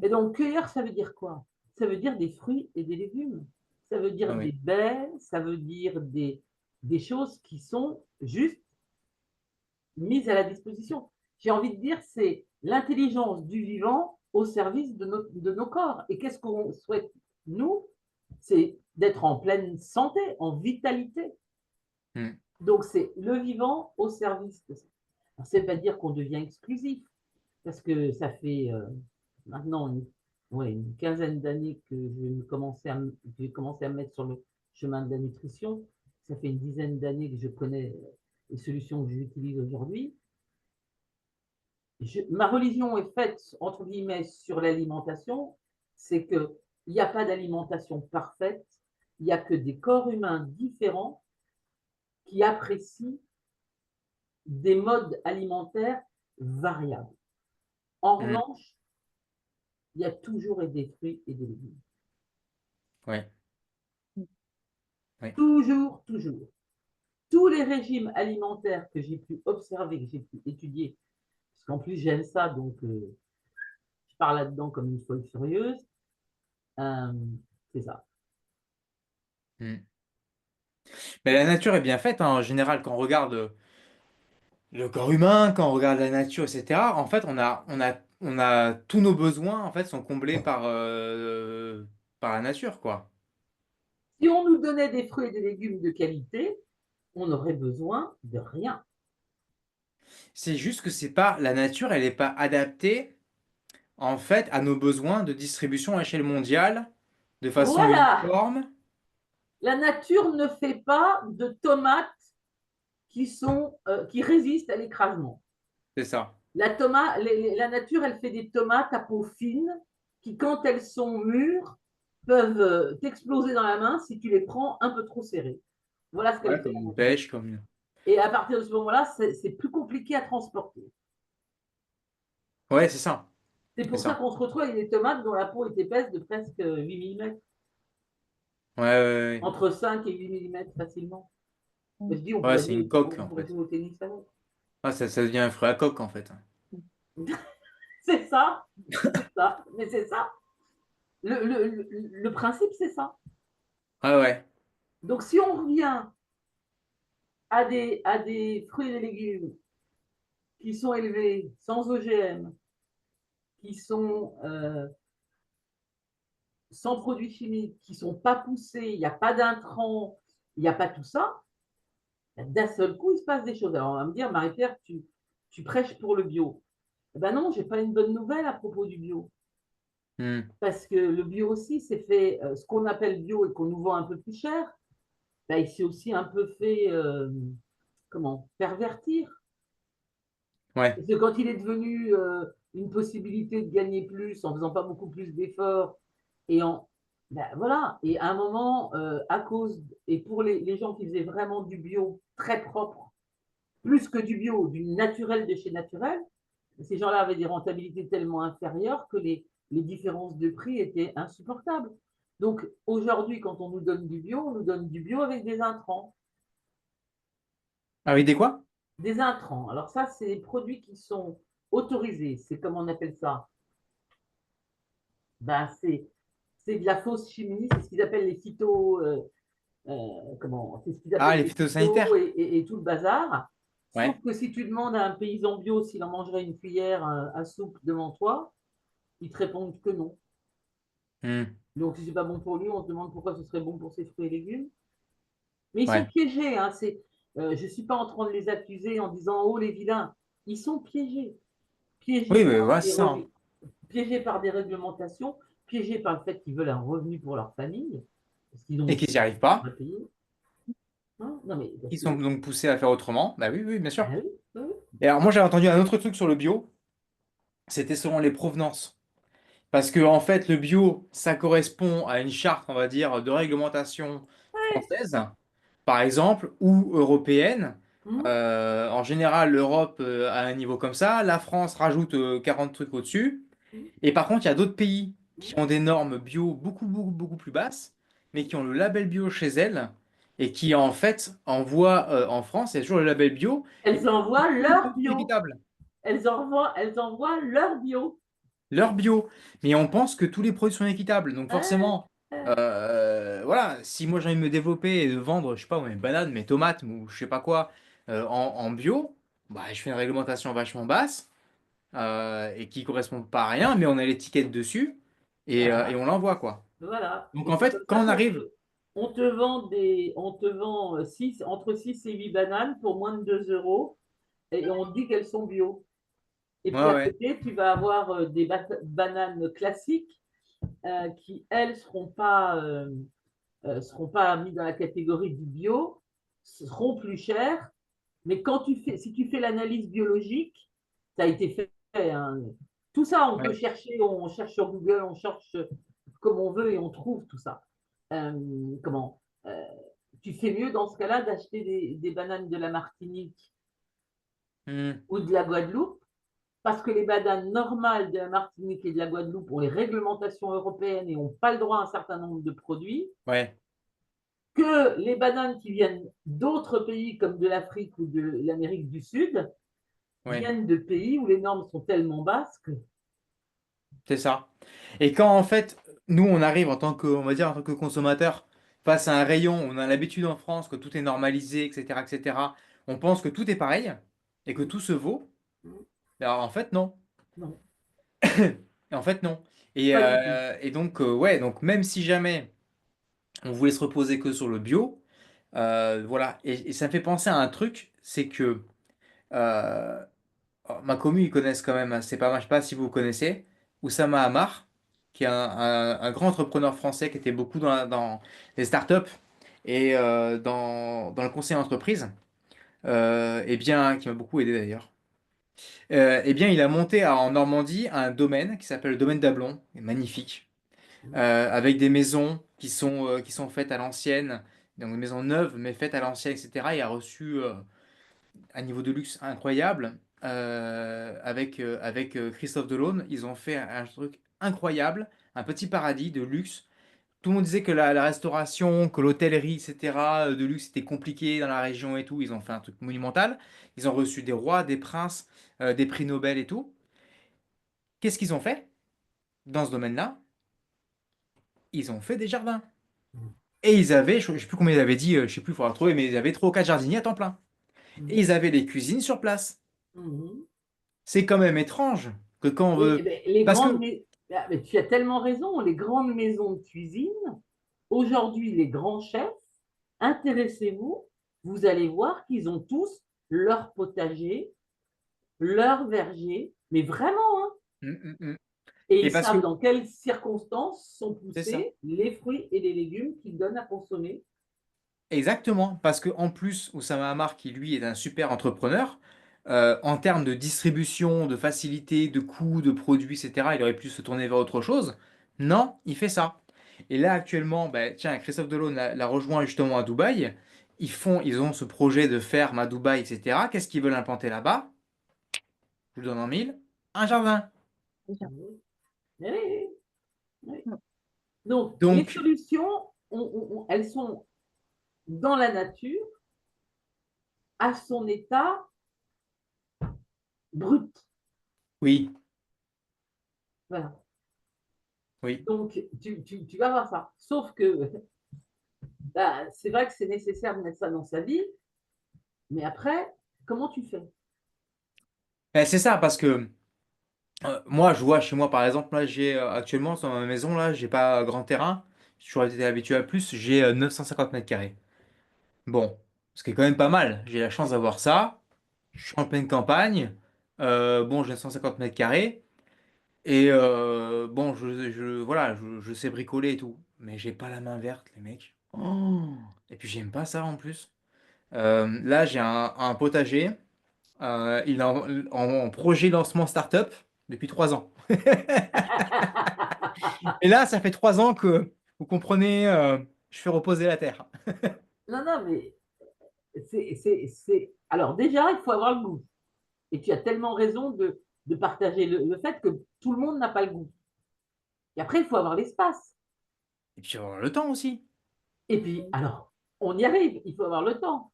Et donc, cueilleur, ça veut dire quoi? Ça veut dire des fruits et des légumes. Ça veut Ah dire des oui. baies, ça veut dire des choses qui sont juste mises à la disposition. J'ai envie de dire, c'est l'intelligence du vivant au service de nos corps. Et qu'est-ce qu'on souhaite, nous? C'est d'être en pleine santé, en vitalité. Hmm. Donc, c'est le vivant au service de ça. Ce n'est pas dire qu'on devient exclusif, parce que ça fait maintenant ouais, une quinzaine d'années que j'ai commencé à me mettre sur le chemin de la nutrition. Ça fait une dizaine d'années que je connais les solutions que j'utilise aujourd'hui. Ma religion est faite, entre guillemets, sur l'alimentation. C'est qu'il n'y a pas d'alimentation parfaite. Il n'y a que des corps humains différents qui apprécient des modes alimentaires variables. En Hmm. revanche, il y a toujours des fruits et des légumes. Ouais. Ouais. Toujours, toujours. Tous les régimes alimentaires que j'ai pu observer, que j'ai pu étudier, parce qu'en plus j'aime ça, donc je pars là-dedans comme une folle furieuse, euh, c'est ça. Hmm. Mais la nature est bien faite, hein, en général, quand on regarde le corps humain, quand on regarde la nature, etc. En fait, on a tous nos besoins, en fait, sont comblés par la nature, quoi. Si on nous donnait des fruits et des légumes de qualité, on n'aurait besoin de rien. C'est juste que c'est pas, la nature, elle n'est pas adaptée, en fait, à nos besoins de distribution à échelle mondiale, de façon Voilà, uniforme. la nature ne fait pas de tomates qui résistent à l'écrasement. C'est ça. La nature, elle fait des tomates à peau fine qui, quand elles sont mûres, peuvent t'exploser dans la main si tu les prends un peu trop serrées. Voilà ce Ouais, qu'elle fait, comme la une nature. pêche, comme une... Et à partir de ce moment-là, c'est plus compliqué à transporter. Ouais, c'est ça. C'est C'est pour ça ça. qu'on se retrouve avec des tomates dont la peau est épaisse de presque 8 millimètres, Ouais, ouais, ouais. entre 5 et 8 millimètres facilement. Je dis, Ouais, c'est une coque, on en pourrait fait. jouer au tennis avec. Ah, ça devient un fruit à coque, en fait. C'est ça, c'est ça, mais c'est ça. Le principe, c'est ça. Ah ouais. Donc, si on revient à des fruits et légumes qui sont élevés sans OGM, qui sont sans produits chimiques, qui ne sont pas poussés, il n'y a pas d'intrants, il n'y a pas tout ça, d'un seul coup, il se passe des choses. Alors, on va me dire, Marie-Pierre, tu prêches pour le bio. Eh ben non, je n'ai pas une bonne nouvelle à propos du bio. Hmm. Parce que le bio aussi, c'est fait, ce qu'on appelle bio et qu'on nous vend un peu plus cher, ben, il s'est aussi un peu fait, comment, pervertir. Ouais. Parce que quand il est devenu une possibilité de gagner plus en faisant pas beaucoup plus d'efforts et en ben, voilà, et à un moment, à cause, et pour les gens qui faisaient vraiment du bio très propre, plus que du bio, du naturel de chez naturel, ces gens-là avaient des rentabilités tellement inférieures que les différences de prix étaient insupportables. Donc aujourd'hui, quand on nous donne du bio, on nous donne du bio avec des intrants. Ah oui, des quoi? Des intrants. Alors ça, c'est des produits qui sont autorisés. C'est comme on appelle ça. Ben, c'est de la fausse chimie. C'est ce qu'ils appellent les phyto. Comment? C'est ce qu'ils Ah, appellent les les phytos phytosanitaires. et tout le bazar. Sauf Ouais. que si tu demandes à un paysan bio s'il en mangerait une cuillère à soupe devant toi, ils te répondent que non. Hmm. Donc, si c'est pas bon pour lui, on se demande pourquoi ce serait bon pour ses fruits et légumes. Mais ils sont Ouais. piégés. Hein, je ne suis pas en train de les accuser en disant oh les vilains. Ils sont piégés. Piégés Oui, mais par voilà, des c'est ça, hein. piégés par des réglementations, piégés par le fait qu'ils veulent un revenu pour leur famille, parce qu'ils ont Et aussi qu'ils n'y arrivent pas. à payer. Hein, non, mais parce Ils que, sont donc poussés à faire autrement. Bah oui, oui, bien sûr. ah oui, oui, Et alors, moi, j'ai entendu un autre truc sur le bio. C'était selon les provenances. Parce que, en fait, le bio, ça correspond à une charte, on va dire, de réglementation française, par exemple, ou européenne. oui. En général, l'Europe a un niveau comme ça. La France rajoute 40 trucs au-dessus. Et par contre, il y a d'autres pays qui ont des normes bio beaucoup, beaucoup, beaucoup plus basses, mais qui ont le label bio chez elles et qui, en fait, envoient en France, il y a toujours le label bio, et Elles envoient tous les leur produits sont bio. équitables. Elles envoient leur bio. Leur bio. Mais on pense que tous les produits sont équitables. Donc Hein, forcément, hein. voilà, si moi j'ai envie de me développer et de vendre, je sais pas, mes bananes, mes tomates ou je sais pas quoi en bio, bah, je fais une réglementation vachement basse et qui correspond pas à rien, mais on a l'étiquette dessus et Voilà, on l'envoie quoi. voilà. Donc Et en c'est fait, comme ça quand on arrive, on te vend on te vend entre 6 et 8 bananes pour moins de 2 euros et on dit qu'elles sont bio. Et puis ouais, à ouais, côté, tu vas avoir des bananes classiques qui, elles, seront pas mis dans la catégorie du bio, seront plus chères. Mais si tu fais l'analyse biologique, ça a été fait. Hein. Tout ça, on peut ouais. chercher, on cherche sur Google, on cherche comme on veut et on trouve tout ça. Comment Tu fais mieux dans ce cas-là d'acheter des bananes de la Martinique Hmm, ou de la Guadeloupe, parce que les bananes normales de la Martinique et de la Guadeloupe ont les réglementations européennes et n'ont pas le droit à un certain nombre de produits, ouais, que les bananes qui viennent d'autres pays comme de l'Afrique ou de l'Amérique du Sud ouais, viennent de pays où les normes sont tellement basses que c'est ça. Et quand en fait, nous on arrive en tant que, on va dire, en tant que consommateur face à un rayon, on a l'habitude en France que tout est normalisé, etc., etc. On pense que tout est pareil et que tout se vaut. Alors en fait, non. non, Et en fait, non. Et, pas du tout. donc, ouais, donc même si jamais on voulait se reposer que sur le bio, voilà. Et ça me fait penser à un truc, c'est que euh, ma commu, ils connaissent quand même, c'est pas mal, je sais pas si vous connaissez, Oussama Hamar, qui est un grand entrepreneur français qui était beaucoup dans les startups et dans le conseil d'entreprise, et bien, qui m'a beaucoup aidé d'ailleurs. Eh bien, il a monté en Normandie un domaine qui s'appelle le domaine d'Ablon, magnifique, avec des maisons qui sont faites à l'ancienne, donc des maisons neuves mais faites à l'ancienne, etc. Il a reçu un niveau de luxe incroyable. Avec Christophe Delaune, ils ont fait un truc incroyable, un petit paradis de luxe. Tout le monde disait que la restauration, que l'hôtellerie, etc., de luxe, c'était compliqué dans la région et tout. Ils ont fait un truc monumental. Ils ont reçu des rois, des princes, des prix Nobel et tout. Qu'est-ce qu'ils ont fait dans ce domaine-là? Ils ont fait des jardins. Et ils avaient, je ne sais plus combien ils avaient dit, je sais plus, il faudra trouver, mais ils avaient 3 ou 4 jardiniers à temps plein. Et Mhm. ils avaient les cuisines sur place. Mhm. C'est quand même étrange que quand on Oui, eh veut. ben, les Parce grandes que, mais, ah, mais tu as tellement raison, les grandes maisons de cuisine, aujourd'hui, les grands chefs, intéressez-vous, vous allez voir qu'ils ont tous leur potager, leur verger, mais vraiment, hein, hum, hum, hum. et Et ils parce que, savent dans quelles circonstances sont c'est ça. poussés les fruits et les légumes qu'ils donnent à consommer. Exactement. Parce que en plus, Oussama Ammar, qui lui est un super entrepreneur, en termes de distribution, de facilité, de coûts, de produits, etc., il aurait pu se tourner vers autre chose. Non, il fait ça. Et là, actuellement, ben, tiens, Christophe Delon l'a rejoint justement à Dubaï. Ils ont ce projet de ferme à Dubaï, etc. Qu'est-ce qu'ils veulent implanter là-bas? Je vous donne en mille. Un jardin. déjà. Oui, oui, oui. Mm. Donc, les Donc, solutions, elles sont dans la nature, à son état brut. oui, Voilà. oui. Donc, tu vas voir ça. Sauf que bah, c'est vrai que c'est nécessaire de mettre ça dans sa vie, mais après, comment tu fais? Ben, c'est ça, parce que moi, je vois chez moi, par exemple, là, j'ai actuellement, dans ma maison, là, j'ai pas grand terrain. J'aurais été habitué à plus. J'ai 950 mètres carrés. Bon, ce qui est quand même pas mal. J'ai la chance d'avoir ça. Je suis en pleine campagne. Bon, j'ai 150 mètres carrés. Et bon, voilà, je sais bricoler et tout. Mais j'ai pas la main verte, les mecs. Oh. Et puis, j'aime pas ça en plus. Là, j'ai un potager. Il est en projet lancement startup depuis 3 ans. Et là, ça fait 3 ans que, vous comprenez, je fais reposer la terre. Non, non, mais c'est. Alors, déjà, il faut avoir le goût. Et tu as tellement raison de partager le fait que tout le monde n'a pas le goût. Et après, il faut avoir l'espace. Et puis, avoir le temps aussi. Et puis, alors, on y arrive, il faut avoir le temps.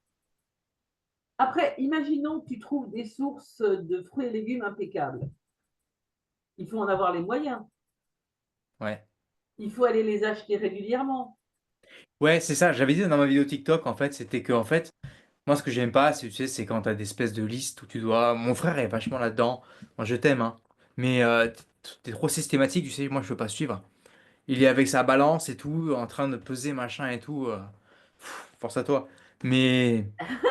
Après, imaginons que tu trouves des sources de fruits et légumes impeccables. Il faut en avoir les moyens. Ouais. Il faut aller les acheter régulièrement. Ouais, c'est ça. J'avais dit dans ma vidéo TikTok, en fait, c'était que, en fait, moi, ce que j'aime pas, tu sais, c'est quand t'as des espèces de listes où tu dois. Mon frère est vachement là-dedans. Moi, je t'aime, hein. Mais t'es trop systématique, tu sais, moi, je peux pas suivre. Il est avec sa balance et tout, en train de peser, machin et tout. Force à toi. Mais,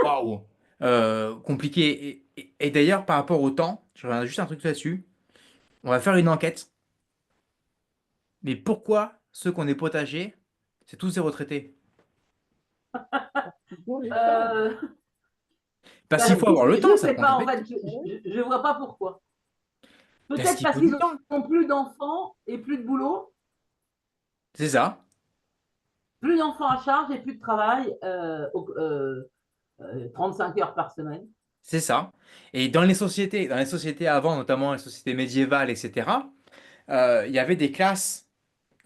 waouh, compliqué. Et d'ailleurs, par rapport au temps, je reviens juste un truc là-dessus. On va faire une enquête. Mais pourquoi ceux qu'on est potagers, c'est tous des retraités? Pour le temps. Euh, Parce qu'il ben, faut avoir le je temps, ne ça sais prend pas, du en peu de fait, temps. je vois pas pourquoi. Parce Peut-être qu'il parce faut qu'ils du temps. ont plus d'enfants et plus de boulot, C'est ça, plus d'enfants à charge et plus de travail, 35 heures par semaine. c'est ça. Et dans les sociétés avant, notamment les sociétés médiévales, etc., il y avait des classes,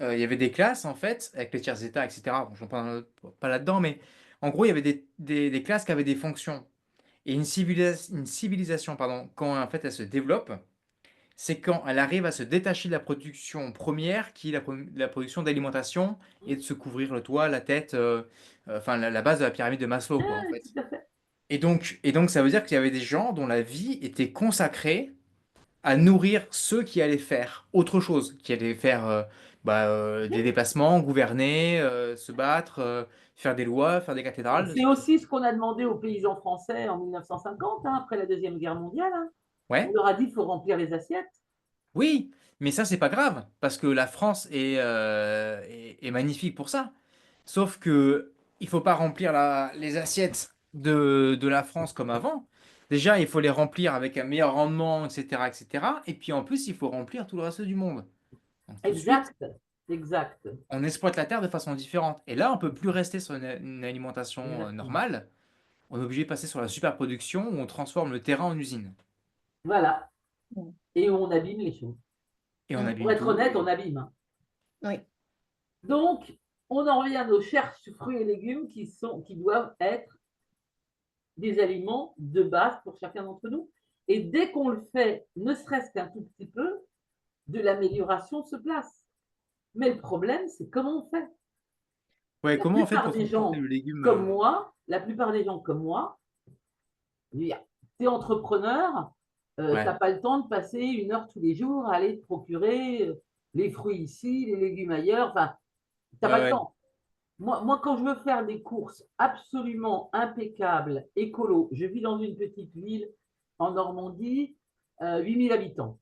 en fait, avec les tiers états, etc. Bon, je ne parle pas là-dedans, mais en gros, il y avait des classes qui avaient des fonctions. Et une civilisation, pardon, quand en fait elle se développe, c'est quand elle arrive à se détacher de la production première, qui est la production d'alimentation, et de se couvrir le toit, la tête, enfin la base de la pyramide de Maslow, quoi, en Ah, fait. tout à fait. Et donc, ça veut dire qu'il y avait des gens dont la vie était consacrée à nourrir ceux qui allaient faire autre chose, qui allaient faire des déplacements, gouverner, se battre, faire des lois, faire des cathédrales. C'est aussi ce qu'on a demandé aux paysans français en 1950, hein, après la Deuxième Guerre mondiale, hein. On Ouais, leur a dit qu'il faut remplir les assiettes. oui, mais ça, c'est pas grave, parce que la France est magnifique pour ça. Sauf que il faut pas remplir les assiettes de la France comme avant. Déjà, il faut les remplir avec un meilleur rendement, etc., etc. Et puis en plus, il faut remplir tout le reste du monde. Donc tout de suite, Exact, exact. on exploite la terre de façon différente. Et là, on peut plus rester sur une alimentation Exactement. normale. On est obligé de passer sur la superproduction où on transforme le terrain en usine. Voilà. Mm. Et on abîme les choses. Et on Mm. Pour abîme être tout. honnête, on abîme, hein. Oui. Donc, on en revient à nos chers fruits et légumes qui doivent être des aliments de base pour chacun d'entre nous. Et dès qu'on le fait, ne serait-ce qu'un tout petit peu, de l'amélioration se place. Mais le problème, c'est comment on fait. Ouais, La comment on fait plupart pour des transporter gens le légume comme moi, la plupart des gens comme moi, tu es entrepreneur, tu Ouais, n'as pas le temps de passer 1 heure tous les jours à aller te procurer les fruits ici, les légumes ailleurs. Enfin, tu n'as ouais, pas le ouais. temps. Moi, quand je veux faire des courses absolument impeccables, écolo, je vis dans une petite ville en Normandie, 8000 habitants.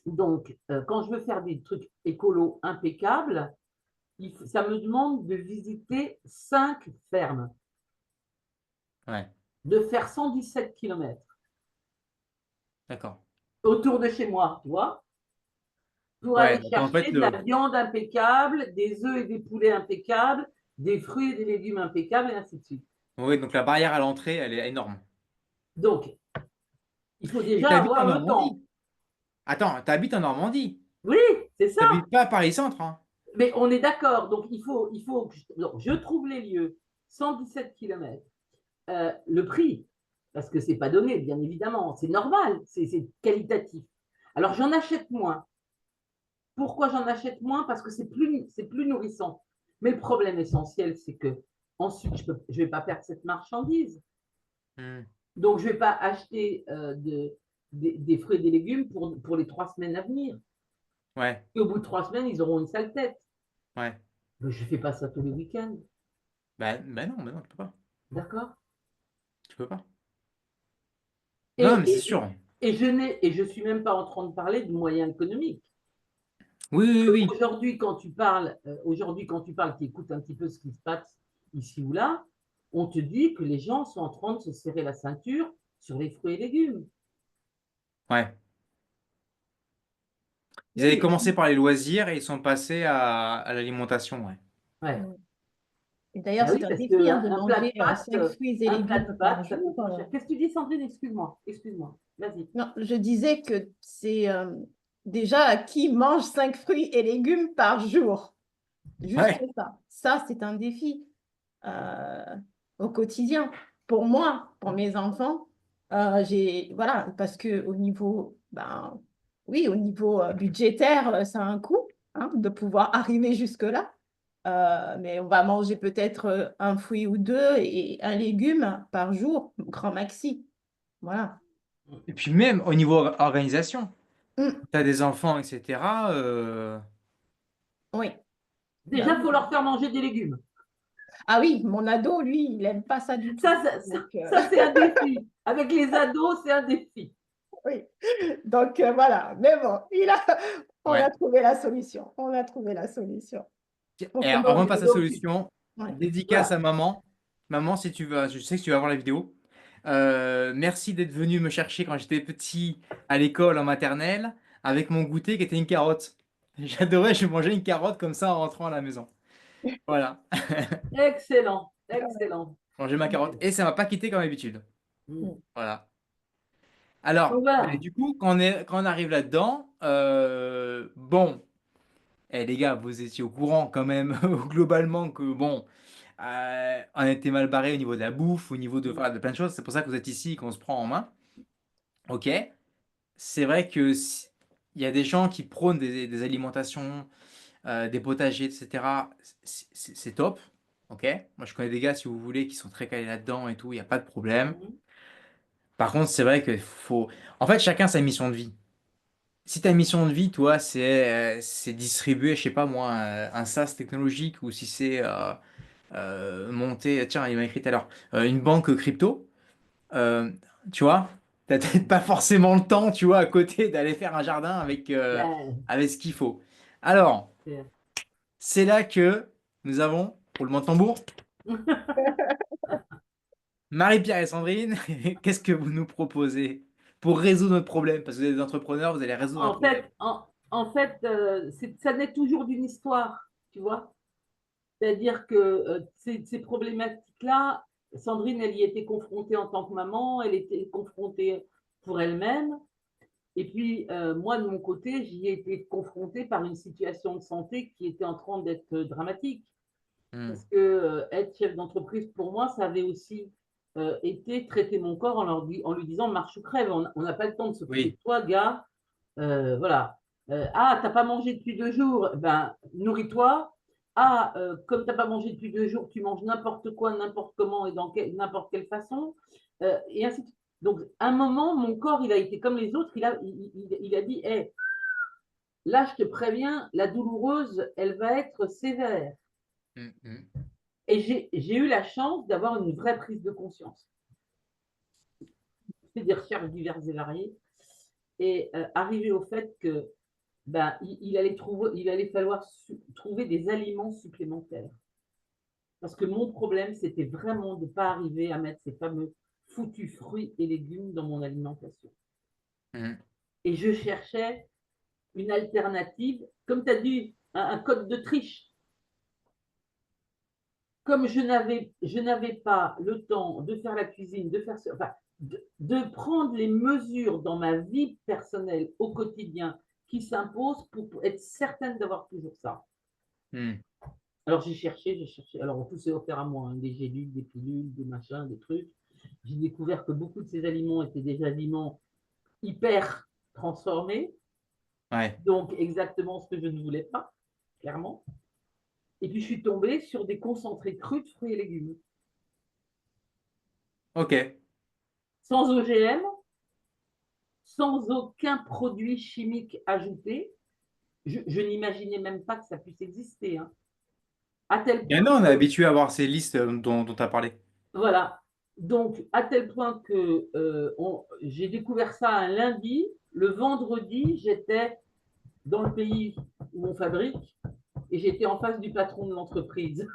Donc, quand je veux faire des trucs écolo impeccables, ça me demande de visiter 5 fermes, Ouais, de faire 117 kilomètres d'accord. autour de chez moi, tu vois, pour Ouais, aller donc en fait, chercher de la viande impeccable, des œufs et des poulets impeccables, des fruits et des légumes impeccables, et ainsi de suite. ouais, donc la barrière à l'entrée, elle est énorme. Donc, il faut Et déjà tu habites en avoir le temps. Normandie. Attends, tu habites en Normandie. Oui, c'est ça. Tu n'habites pas à Paris-Centre, hein. Mais on est d'accord. Donc, il faut que donc, je trouve les lieux, 117 kilomètres. Le prix, parce que ce n'est pas donné, bien évidemment, c'est normal, c'est qualitatif. Alors, j'en achète moins. Pourquoi j'en achète moins? Parce que c'est plus nourrissant. Mais le problème essentiel, c'est que ensuite, je ne vais pas perdre cette marchandise. Hmm. Donc, je ne vais pas acheter des fruits et des légumes pour les 3 semaines à venir. Ouais, Et au bout de 3 semaines, ils auront une sale tête. ouais. Mais je ne fais pas ça tous les week-ends. Bah non, tu peux pas. D'accord? Tu peux pas. Non, Et, mais c'est et, sûr. et je suis même pas en train de parler de moyens économiques. Oui, oui, oui. Aujourd'hui, quand tu parles, tu écoutes un petit peu ce qui se passe ici ou là, on te dit que les gens sont en train de se serrer la ceinture sur les fruits et légumes. Ouais. Ils Oui, avaient mais commencé par les loisirs et ils sont passés à l'alimentation, ouais. ouais. Mm. Et d'ailleurs, Ben c'est oui, un parce défi hein, qu'un de un plat de manger pâtes, 5 fruits et légumes par ça jour. coûte pas cher. Qu'est-ce que tu dis, Sandrine? Excuse-moi, excuse-moi. Vas-y. Non, je disais que c'est déjà qui mange 5 fruits et légumes par jour. Juste Ouais, ça. Ça, c'est un défi euh, au quotidien. Pour moi, pour mes enfants, voilà, parce que au niveau, ben, oui, au niveau budgétaire, ça a un coût hein, de pouvoir arriver jusque-là. Mais on va manger peut-être un fruit ou deux et un légume par jour, grand maxi. Voilà. et puis même au niveau organisation, Mm, tu as des enfants, etc. oui. Bah Déjà, il oui. faut leur faire manger des légumes. Ah oui, mon ado, lui, il n'aime pas ça du tout. Ça, ça, ça, Donc, ça, c'est un défi. Avec les ados, c'est un défi. oui. Donc voilà. Mais bon, on a Ouais. trouvé la solution. On a trouvé la solution. Pour Et que avant Donc, de passer à la donc solution, ouais. dédicace à voilà. maman. Maman, si tu veux, je sais que tu vas voir la vidéo. Merci d'être venu me chercher quand j'étais petit à l'école en maternelle avec mon goûter qui était une carotte. J'adorais, je mangeais une carotte comme ça en rentrant à la maison. Voilà, Excellent, excellent. je mangeais ma carotte Excellent. et ça m'a pas quitté comme d'habitude. Mm. Voilà. Donc Alors, voilà. du coup, quand on arrive là-dedans, bon, les gars, vous étiez au courant quand même globalement que bon, on était mal barré au niveau de la bouffe, au niveau de, Mm. voilà, de plein de choses. C'est pour ça que vous êtes ici, qu'on se prend en main. Ok. C'est vrai que il y a des gens qui prônent des alimentations, des potagers, etc. C'est top. Ok. Moi, je connais des gars, si vous voulez, qui sont très calés là-dedans et tout. Il n'y a pas de problème. Mm. Par contre, c'est vrai qu'il faut. En fait, chacun sa mission de vie. Si ta mission de vie, toi, c'est distribuer, je sais pas moi, un SaaS technologique ou si c'est monter, tiens, il m'a écrit tout à l'heure, une banque crypto, euh, tu vois, t'as peut-être pas forcément le temps, tu vois, à côté d'aller faire un jardin Ben, avec ce qu'il faut. Alors, c'est- c'est là que nous avons, roulement de tambour, Marie-Pierre et Sandrine, qu'est-ce que vous nous proposez pour résoudre notre problème? Parce que vous êtes des entrepreneurs, vous allez résoudre un en problème. fait, en fait ça naît toujours d'une histoire, tu vois. C'est-à-dire que ces problématiques-là, Sandrine, elle y était confrontée en tant que maman, elle était confrontée pour elle-même. Et puis, moi, de mon côté, j'y ai été confrontée par une situation de santé qui était en train d'être dramatique. Hmm. Parce que être chef d'entreprise, pour moi, ça avait aussi été traiter mon corps en lui disant marche ou crève. On n'a pas le temps de s'occuper de Oui, toi, gars. Voilà. Ah, t'as pas mangé depuis 2 jours, ben nourris-toi. Ah, comme t'as pas mangé depuis 2 jours, tu manges n'importe quoi, n'importe comment et dans n'importe quelle façon. Et ainsi de suite. Donc, à un moment, mon corps, il a été comme les autres, il a dit, hey, là, je te préviens, la douloureuse, elle va être sévère. Et j'ai eu la chance d'avoir une vraie prise de conscience. C'est des recherches diverses et variées. Et arriver au fait que ben, il allait falloir trouver des aliments supplémentaires. Parce que mon problème, c'était vraiment de ne pas arriver à mettre ces fameux foutus fruits et légumes dans mon alimentation. Et je cherchais une alternative, comme tu as dit, un code de triche. Comme je n'avais pas le temps de faire la cuisine, de faire enfin, de prendre les mesures dans ma vie personnelle au quotidien qui s'imposent pour être certaine d'avoir toujours ça. Alors j'ai cherché. Alors tout s'est offert à moi, hein, des gélules, des pilules, des machins, des trucs. J'ai découvert que beaucoup de ces aliments étaient des aliments hyper transformés. Ouais. Donc exactement ce que je ne voulais pas, clairement. Et puis je suis tombée sur des concentrés crus de fruits et légumes. Ok. Sans OGM, sans aucun produit chimique ajouté. Je n'imaginais même pas que ça puisse exister. Hein. À tel Et point non, on est que, habitué à voir ces listes dont tu as parlé. voilà. Donc, à tel point que j'ai découvert ça un lundi. Le vendredi, j'étais dans le pays où on fabrique et j'étais en face du patron de l'entreprise.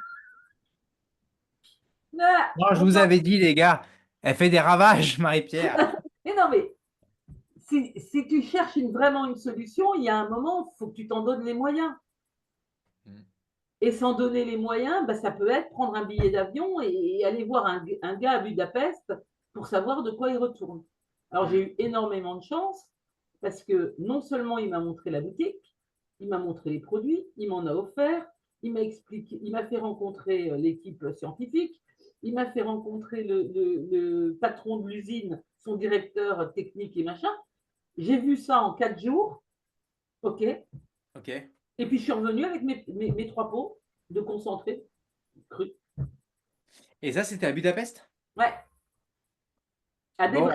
Ah, Non, je vous avais dit, les gars, elle fait des ravages, Marie-Pierre. mais non, mais si tu cherches vraiment une solution, il y a un moment, il faut que tu t'en donnes les moyens. Et sans donner les moyens, bah, ça peut être prendre un billet d'avion et aller voir un gars à Budapest pour savoir de quoi il retourne. Alors j'ai eu énormément de chance parce que non seulement il m'a montré la boutique, il m'a montré les produits, il m'en a offert, il m'a expliqué, il m'a fait rencontrer l'équipe scientifique, il m'a fait rencontrer le patron de l'usine, son directeur technique et machin. J'ai vu ça en 4 jours, ok. Ok. Et puis je suis revenu avec mes 3 pots de concentré cru. Et ça, c'était à Budapest? Ouais, Bon.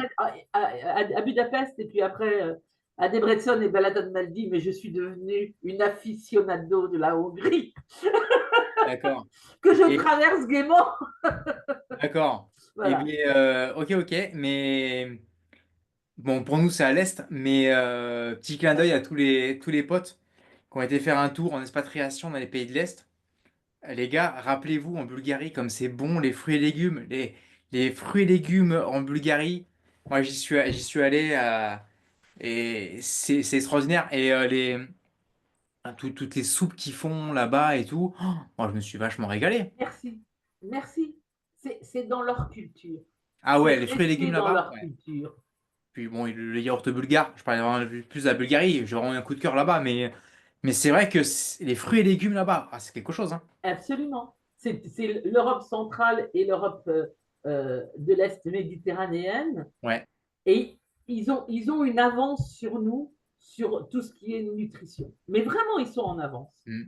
à Budapest et puis après à Debrecen et Baladon Maldives, mais je suis devenue une aficionado de la Hongrie D'accord. que je Et traverse gaiement. d'accord. Et Voilà. bien, ok, ok. Mais bon, pour nous, c'est à l'est. Mais petit clin d'œil à tous les potes qui ont été faire un tour en expatriation dans les pays de l'Est. Les gars, rappelez-vous en Bulgarie, comme c'est bon, les fruits et légumes. Les fruits et légumes en Bulgarie. Moi, j'y suis allé et c'est extraordinaire. Et toutes les soupes qu'ils font là-bas et tout. Oh, moi, je me suis vachement régalé. Merci. Merci. C'est dans leur culture. Ah C'est ouais, les fruits et légumes resté dans là-bas. leur Ouais. culture. Puis bon, le yaourt bulgare, je parlais vraiment plus de la Bulgarie, j'ai vraiment eu un coup de cœur là-bas, mais c'est vrai que les fruits et légumes là-bas, c'est quelque chose, hein. Absolument. C'est l'Europe centrale et l'Europe de l'Est méditerranéenne. Ouais. Et ils ont une avance sur nous, sur tout ce qui est nutrition. Mais vraiment, ils sont en avance. Mm.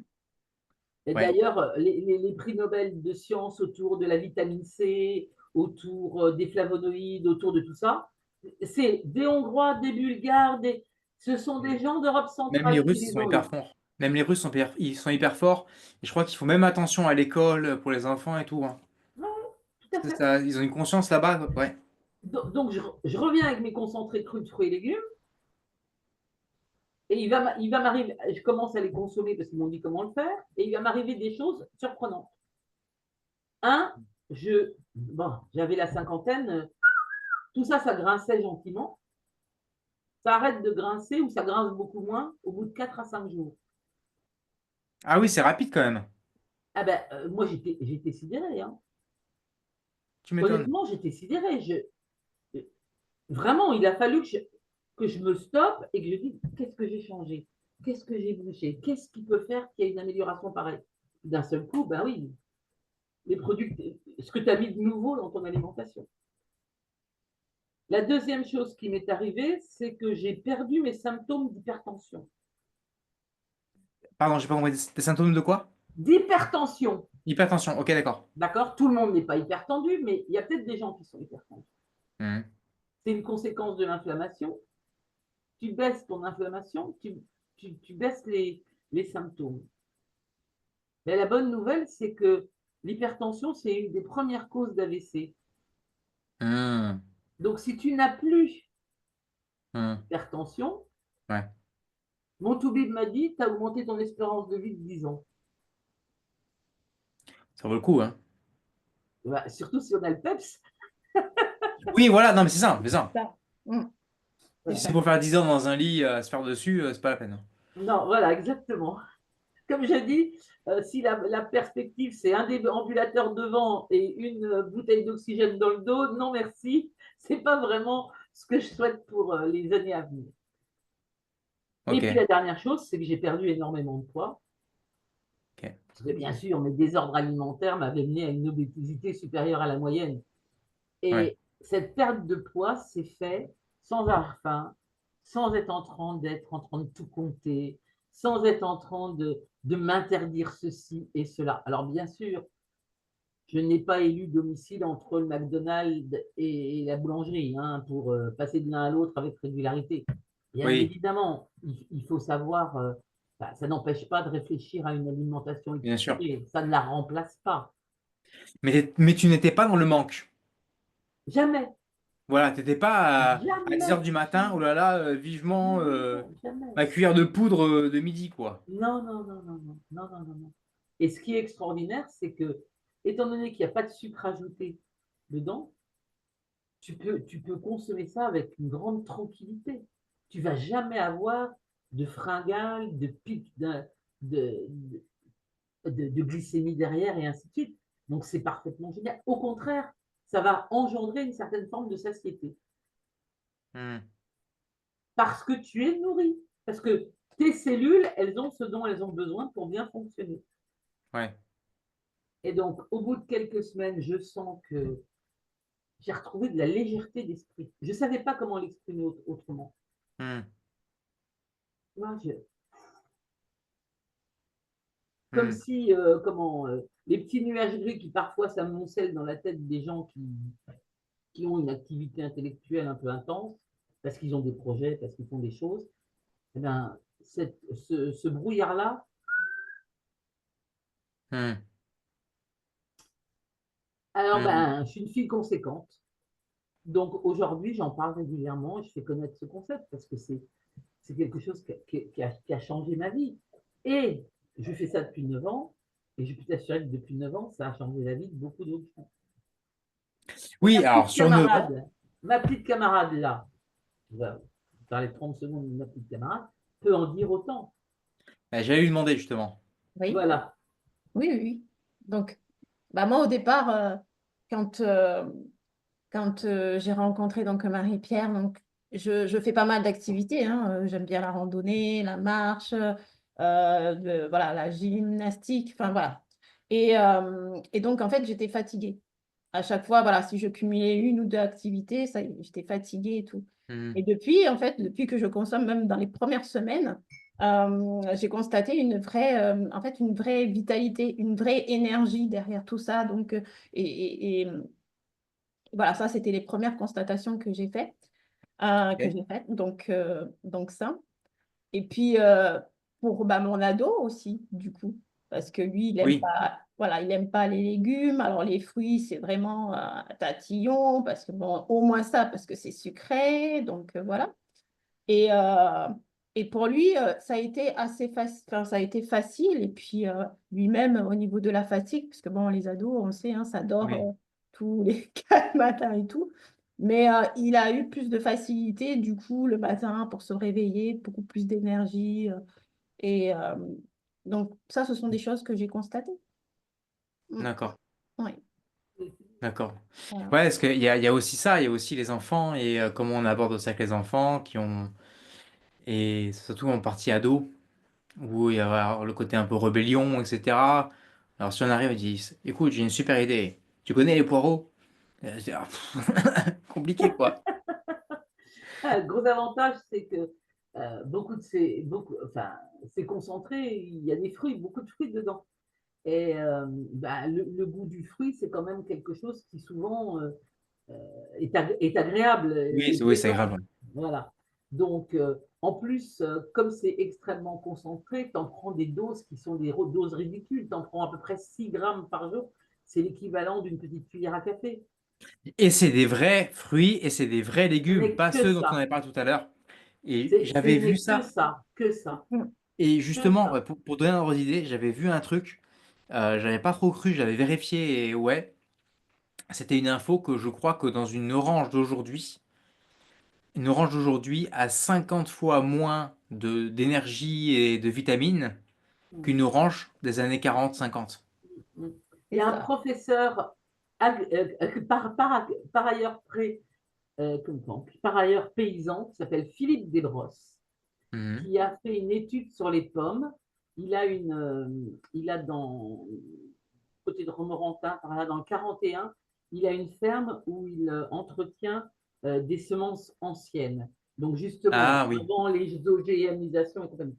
Et Ouais. d'ailleurs, les prix Nobel de sciences autour de la vitamine C, autour des flavonoïdes, autour de tout ça, c'est des Hongrois, des Bulgares, ce sont Mm. des gens d'Europe Même les centrale qui Russes, ils les sont ont hyper eus. forts. Même les Russes ils sont hyper forts. Et je crois qu'il faut même attention à l'école pour les enfants et tout, hein. Ouais, tout à C'est fait. ça, ils ont une conscience là-bas, ouais. Donc, je reviens avec mes concentrés crus de fruits et légumes. Et il va m'arriver, je commence à les consommer parce qu'ils m'ont dit comment le faire, et il va m'arriver des choses surprenantes. Un, j'avais la cinquantaine, tout ça, ça grinçait gentiment. Ça arrête de grincer ou ça grince beaucoup moins au bout de 4 à 5 jours. Ah oui, c'est rapide quand même. Ah ben, moi, j'étais sidérée. Hein. Tu m'étonnes. Honnêtement, j'étais sidérée. Vraiment, il a fallu que je me stoppe et que je dise qu'est-ce que j'ai changé, qu'est-ce que j'ai bougé, qu'est-ce qui peut faire qu'il y ait une amélioration pareille. D'un seul coup, ben oui, les produits, ce que tu as mis de nouveau dans ton alimentation. La deuxième chose qui m'est arrivée, c'est que j'ai perdu mes symptômes d'hypertension. Pardon, j'ai pas compris. Des symptômes de quoi? D'hypertension. Hypertension. Ok, d'accord. D'accord? Tout le monde n'est pas hypertendu, mais il y a peut-être des gens qui sont hypertendus. Mhm. C'est une conséquence de l'inflammation. Tu baisses ton inflammation, tu baisses les symptômes. Mais la bonne nouvelle, c'est que l'hypertension, c'est une des premières causes d'AVC. Mhm. Donc, si tu n'as plus Mhm. d'hypertension, Ouais, mon toubib m'a dit, tu as augmenté ton espérance de vie de 10 ans. ça vaut le coup, hein. Bah, surtout si on a le PEPS. Oui, voilà, non, mais c'est ça, c'est ça. Ça. Mm, c'est Si c'est ça. pour faire 10 ans dans un lit, à se faire dessus, c'est pas la peine. Non, voilà, exactement. Comme je dis, si la perspective, c'est un déambulateur devant et une bouteille d'oxygène dans le dos, non merci. C'est pas vraiment ce que je souhaite pour les années à venir. Et puis Ok, la dernière chose, c'est que j'ai perdu énormément de poids. ok. Parce que bien sûr, mes désordres alimentaires m'avaient mené à une obésité supérieure à la moyenne. Ouais. Et cette perte de poids s'est faite sans avoir faim, sans être en train de tout compter, sans être en train de m'interdire ceci et cela. Alors bien sûr, je n'ai pas élu domicile entre le McDonald's et la boulangerie hein, pour passer de l'un à l'autre avec régularité. Bien Oui, évidemment, il faut savoir, bah, ça n'empêche pas de réfléchir à une alimentation bien sûr. équilibrée, ça ne la remplace pas. Mais tu n'étais pas dans le manque. Jamais, Voilà, t'étais pas à 10 heures jamais, du matin, oh là là, vivement non, jamais. ma cuillère de poudre de midi, quoi. Non, non, non, non, non, non, non, non, non. Et ce qui est extraordinaire, c'est que, étant donné qu'il n'y a pas de sucre ajouté dedans, tu peux consommer ça avec une grande tranquillité. Tu vas jamais avoir de fringales, de pic de, de glycémie derrière et ainsi de suite. Donc c'est parfaitement génial. Au contraire, ça va engendrer une certaine forme de satiété Hmm. parce que tu es nourri, parce que tes cellules, elles ont ce dont elles ont besoin pour bien fonctionner. Ouais. Et donc, au bout de quelques semaines, je sens que j'ai retrouvé de la légèreté d'esprit. Je ne savais pas comment l'exprimer autrement. Hmm. Moi, comme Hmm. si, les petits nuages gris qui parfois s'amoncellent dans la tête des gens qui ont une activité intellectuelle un peu intense, parce qu'ils ont des projets, parce qu'ils font des choses, eh bien, ce brouillard-là, Hmm. alors Hmm. ben, je suis une fille conséquente. Donc aujourd'hui, j'en parle régulièrement et je fais connaître ce concept parce que c'est quelque chose qui a changé ma vie. Et je fais ça depuis 9 ans et je peux t'assurer que depuis 9 ans, ça a changé la vie de beaucoup d'autres gens. Et Oui, alors sur 9 ans, ma petite camarade là, je vais parler 30 secondes de ma petite camarade, peut en dire autant. j'allais lui demander justement. Oui, Voilà. oui, oui, oui. Donc, bah moi, au départ, quand, j'ai rencontré donc Marie-Pierre, donc je fais pas mal d'activités, hein. J'aime bien la randonnée, la marche, voilà, la gymnastique, enfin voilà. Et donc, en fait, j'étais fatiguée. À chaque fois, voilà, si je cumulais une ou deux activités, ça, j'étais fatiguée et tout. Hmm. Et depuis, en fait, depuis que je consomme, même dans les premières semaines, j'ai constaté en fait, une vraie vitalité, une vraie énergie derrière tout ça. Donc, et voilà, ça, c'était les premières constatations que j'ai faites, Ok. Donc ça. Et puis, pour bah, mon ado aussi, du coup, parce que lui, il aime Oui, pas, voilà, il aime pas les légumes. Alors, les fruits, c'est vraiment tatillon, parce que, bon, au moins ça, parce que c'est sucré. Donc, voilà. Et, euh, et pour lui, ça a été assez facile, enfin, ça a été facile. Et puis, lui-même, au niveau de la fatigue, parce que, bon, les ados, on sait, hein, ça dort oui. tous les 4 matins et tout. Mais il a eu plus de facilité, du coup, le matin pour se réveiller, beaucoup plus d'énergie. Et donc, ça, ce sont des choses que j'ai constatées. Mm. D'accord. Oui, D'accord. voilà. Ouais, parce qu'il y a aussi ça, il y a aussi les enfants et comment on aborde ça avec les enfants qui ont, et surtout en partie ados, où il y a alors, le côté un peu rébellion, etc. Alors si on arrive et dit, écoute, j'ai une super idée, tu connais les poireaux? C'est compliqué quoi. Ah, le gros avantage, c'est que beaucoup de ces, beaucoup, enfin, c'est concentré, il y a des fruits, beaucoup de fruits dedans. Et bah, le goût du fruit, c'est quand même quelque chose qui souvent est agréable, Oui, est oui, c'est plaisant. grave. Voilà. Donc, en plus, comme c'est extrêmement concentré, tu en prends des doses qui sont des doses ridicules. Tu en prends à peu près 6 grammes par jour. C'est l'équivalent d'une petite cuillère à café. Et c'est des vrais fruits et c'est des vrais Ce légumes, n'est pas que ceux dont on ça. avait parlé tout à l'heure. Et Ce j'avais vu n'est que ça. ça, que ça, Mm. Et que justement, ça. pour donner un ordre d'idée, j'avais vu un truc, j'avais pas trop cru, j'avais vérifié et ouais, c'était une info que je crois que dans une orange d'aujourd'hui a 50 fois moins d'énergie et de vitamines Mm. qu'une orange des années 40-50. Mm. Il y C'est a un ça. professeur, par ailleurs par ailleurs paysan, qui s'appelle Philippe Desbrosses, Mhm. qui a fait une étude sur les pommes. Il a côté de Romorantin, par là, dans le 41, il a une ferme où il entretient des semences anciennes. Donc justement, Ah oui. avant les OGMisations et compagnie.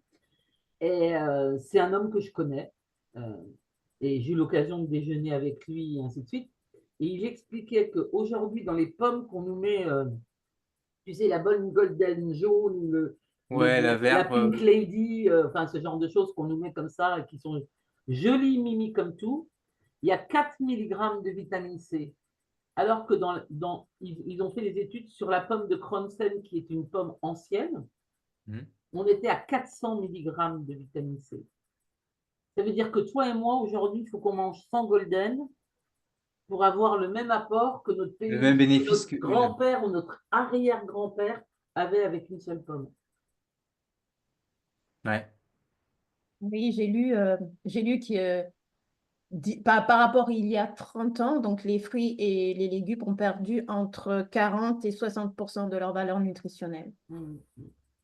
Et c'est un homme que je connais. euh, et j'ai eu l'occasion de déjeuner avec lui, et ainsi de suite. Et il expliquait qu'aujourd'hui, dans les pommes qu'on nous met, tu sais, la bonne golden jaune, Ouais, la la verte. pink lady, enfin ce genre de choses qu'on nous met comme ça, et qui sont jolies, mimi comme tout, il y a 4 milligrammes de vitamine C. Alors que ils ont fait des études sur la pomme de Cronsen, qui est une pomme ancienne, Mhm. on était à 400 milligrammes de vitamine C. Ça veut dire que toi et moi, aujourd'hui, il faut qu'on mange 100 golden pour avoir le même apport que notre Le pays, même que bénéfice notre qu'une. grand-père ou notre arrière-grand-père avait avec une seule pomme. Ouais. Oui, j'ai lu que par rapport à il y a 30 ans, donc les fruits et les légumes ont perdu entre 40 et 60% de leur valeur nutritionnelle. Mmh.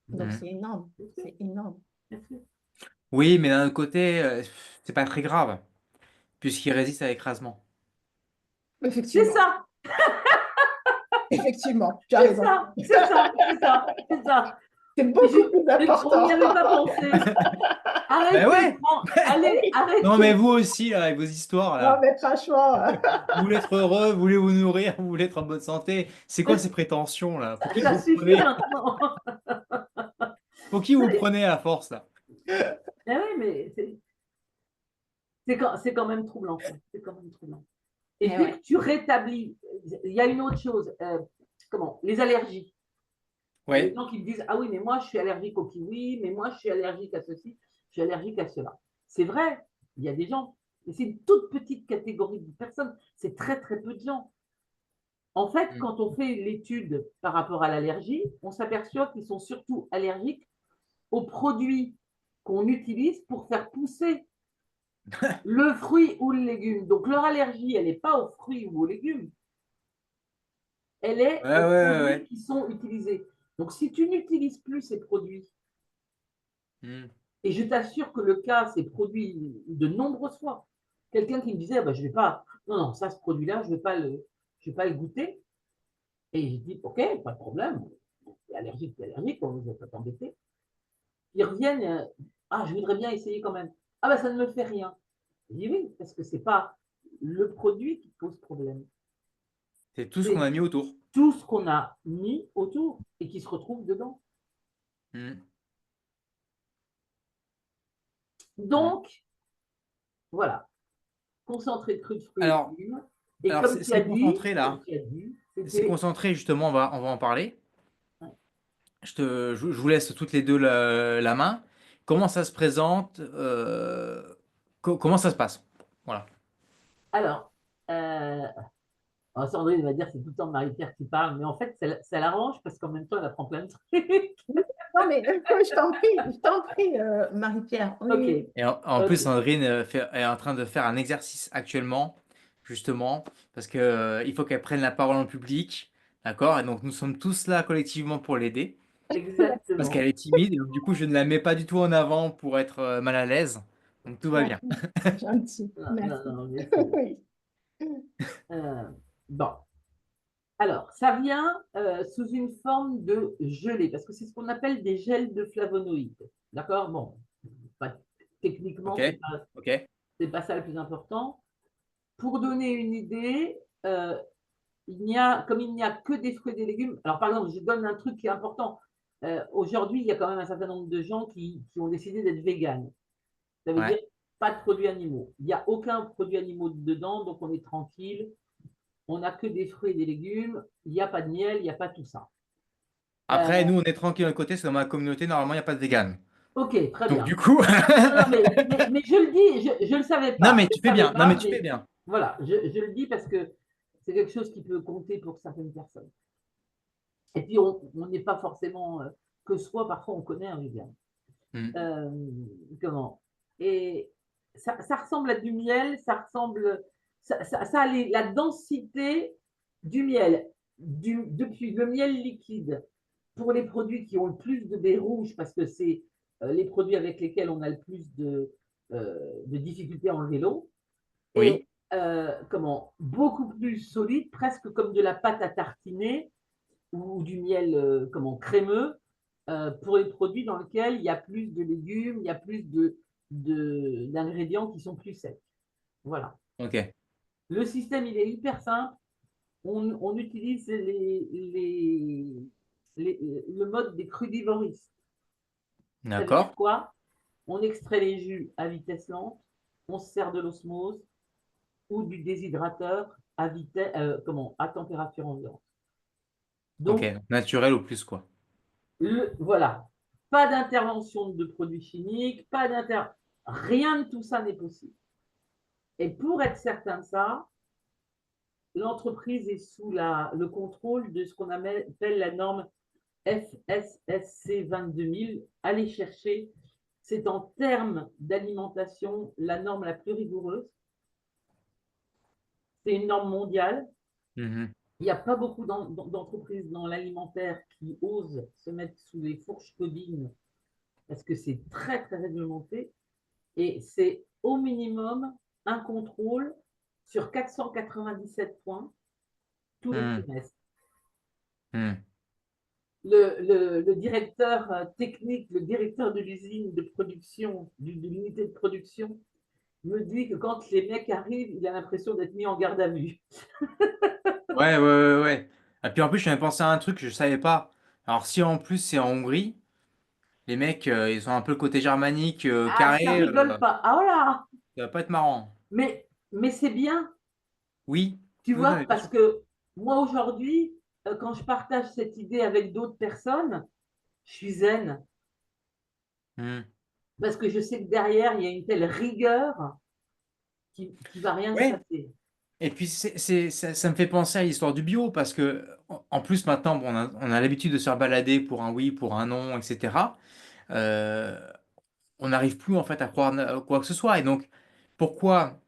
Donc Mhm. c'est énorme, c'est énorme. Oui, mais d'un autre côté, c'est pas très grave, puisqu'il résiste à l'écrasement. C'est Effectivement, ça, effectivement, tu as c'est raison. ça, c'est ça, c'est ça, c'est ça. C'est Et beaucoup plus on n'y important. avait pas pensé. Ben Arrêtez, ouais! allez, Oui. Non, mais arrêtez. vous aussi, là, avec vos histoires, Non, là. mais franchement, Vous voulez être heureux, vous voulez vous nourrir, vous voulez être en bonne santé. C'est quoi ces prétentions, là? Pour qui Ça vous suffit prenez? maintenant. Pour qui vous prenez à force, là? Eh oui, mais c'est quand même troublant, ça. C'est quand même troublant. Et eh dès ouais. que tu rétablis, il y a une autre chose. Les allergies. Les Ouais. gens qui me disent, ah oui, mais moi, je suis allergique au kiwi, mais moi, je suis allergique à ceci, je suis allergique à cela. C'est vrai, il y a des gens, mais c'est une toute petite catégorie de personnes. C'est très, très peu de gens. En fait, Mm. quand on fait l'étude par rapport à l'allergie, on s'aperçoit qu'ils sont surtout allergiques aux produits qu'on utilise pour faire pousser le fruit ou le légume. Donc, leur allergie, elle n'est pas aux fruits ou aux légumes, elle est Ouais, ouais, aux ouais, produits ouais. qui sont utilisés. Donc, si tu n'utilises plus ces produits, Mm. et je t'assure que le cas s'est produit de nombreuses fois, quelqu'un qui me disait, ah ben, je vais pas, non, non, ça, ce produit-là, je vais pas le goûter. Et je dis, ok, pas de problème, t'es allergique, on ne va pas t'embêter. Ils reviennent, ah, je voudrais bien essayer quand même. Ah ben, ça ne me fait rien. Je dis oui, parce que c'est pas le produit qui pose problème, C'est tout ce qu'on c'est a mis autour. tout ce qu'on a mis autour et qui se retrouve dedans. Mm. Mm. Donc, voilà, concentré de crues de fruits et Alors, légumes. Et alors ces concentrés, là, ces c'était. concentrés, justement, on va en parler. Je vous laisse toutes les deux la main. Comment ça se présente? Comment ça se passe? Voilà. Alors, Sandrine va dire que c'est tout le temps Marie-Pierre qui parle, mais en fait, ça l'arrange parce qu'en même temps, elle apprend plein de trucs. Non, mais je t'en prie, Marie-Pierre. Ok, Oui, En plus, ok. Sandrine est en train de faire un exercice actuellement, justement, parce que, il faut qu'elle prenne la parole en public. D'accord? Et donc, nous sommes tous là collectivement pour l'aider, parce qu'elle Exactement. est timide. Et donc, du coup, je ne la mets pas du tout en avant pour être mal à l'aise. Donc, tout va bon, bien. gentil. Non, non, Merci. non, mais Oui. euh, bon. Alors, ça vient sous une forme de gelée, parce que c'est ce qu'on appelle des gels de flavonoïdes. D'accord? Bon, pas- Ok, techniquement, ok, c'est pas ça le plus important. Pour donner une idée, comme il n'y a que des fruits et des légumes, alors par exemple, je donne un truc qui est important. Aujourd'hui, il y a quand même un certain nombre de gens qui ont décidé d'être véganes. Ça veut dire ouais. pas de produits animaux. Il n'y a aucun produit animaux dedans, donc on est tranquille. On n'a que des fruits et des légumes. Il n'y a pas de miel, il n'y a pas tout ça. Euh, Après, nous, on est tranquille de côté, c'est dans ma communauté, normalement, il n'y a pas de vegan. ok, très Donc, bien. du coup, Non, non, mais je le dis, je ne le savais non, pas. mais Je tu ne fais savais bien. Non, mais pas, tu fais mais bien. voilà, je le dis parce que c'est quelque chose qui peut compter pour certaines personnes. Et puis, on n'est pas forcément que soi, parfois on connaît un vegan. Hmm. Euh, comment? Et ça ressemble à du miel, ça ressemble, ça a la densité du miel, depuis le miel liquide pour les produits qui ont le plus de baies rouges, parce que c'est les produits avec lesquels on a le plus de difficultés à enlever l'eau, et Oui, beaucoup plus solide, presque comme de la pâte à tartiner ou du miel crémeux pour les produits dans lesquels il y a plus de légumes, il y a plus d'ingrédients qui sont plus secs. Voilà. ok. Le système, il est hyper simple. On utilise le mode des crudivoristes. Ça veut dire D'accord. quoi? On extrait les jus à vitesse lente, on se sert de l'osmose ou du déshydrateur à température ambiante. Ok, Donc, naturel au plus, quoi. voilà, pas d'intervention de produits chimiques, rien de tout ça n'est possible. Et pour être certain de ça, l'entreprise est sous le contrôle de ce qu'on appelle la norme FSSC 22000. Allez chercher, c'est en termes d'alimentation la norme la plus rigoureuse. C'est une norme mondiale. Mhm. Il n'y a pas beaucoup d'entreprises dans l'alimentaire qui osent se mettre sous les fourches codines parce que c'est très, très réglementé. Et c'est au minimum un contrôle sur 497 points tous les Mhm. trimestres. Mhm. Le directeur technique, le directeur de l'usine de production, de l'unité de production, me dit que quand les mecs arrivent, il a l'impression d'être mis en garde à vue. Ouais, ouais, ouais, ouais. Et puis en plus, je viens de penser à un truc que je savais pas. Alors, si en plus c'est en Hongrie, les mecs, ils ont un peu le côté germanique, Ah, ça carré, rigole pas. Ah voilà. ça va pas être marrant. Mais c'est bien, Oui, tu oui, non, vois, mais bien parce sûr. que moi aujourd'hui, quand je partage cette idée avec d'autres personnes, je suis zen. Mhm. Parce que je sais que derrière, il y a une telle rigueur qui va rien se Ouais. passer. Et puis, ça me fait penser à l'histoire du bio, parce que, en plus, maintenant, bon, on a l'habitude de se faire balader pour un oui, pour un non, etc. Euh, on n'arrive plus, en fait, à croire quoi que ce soit. Et donc, pourquoi,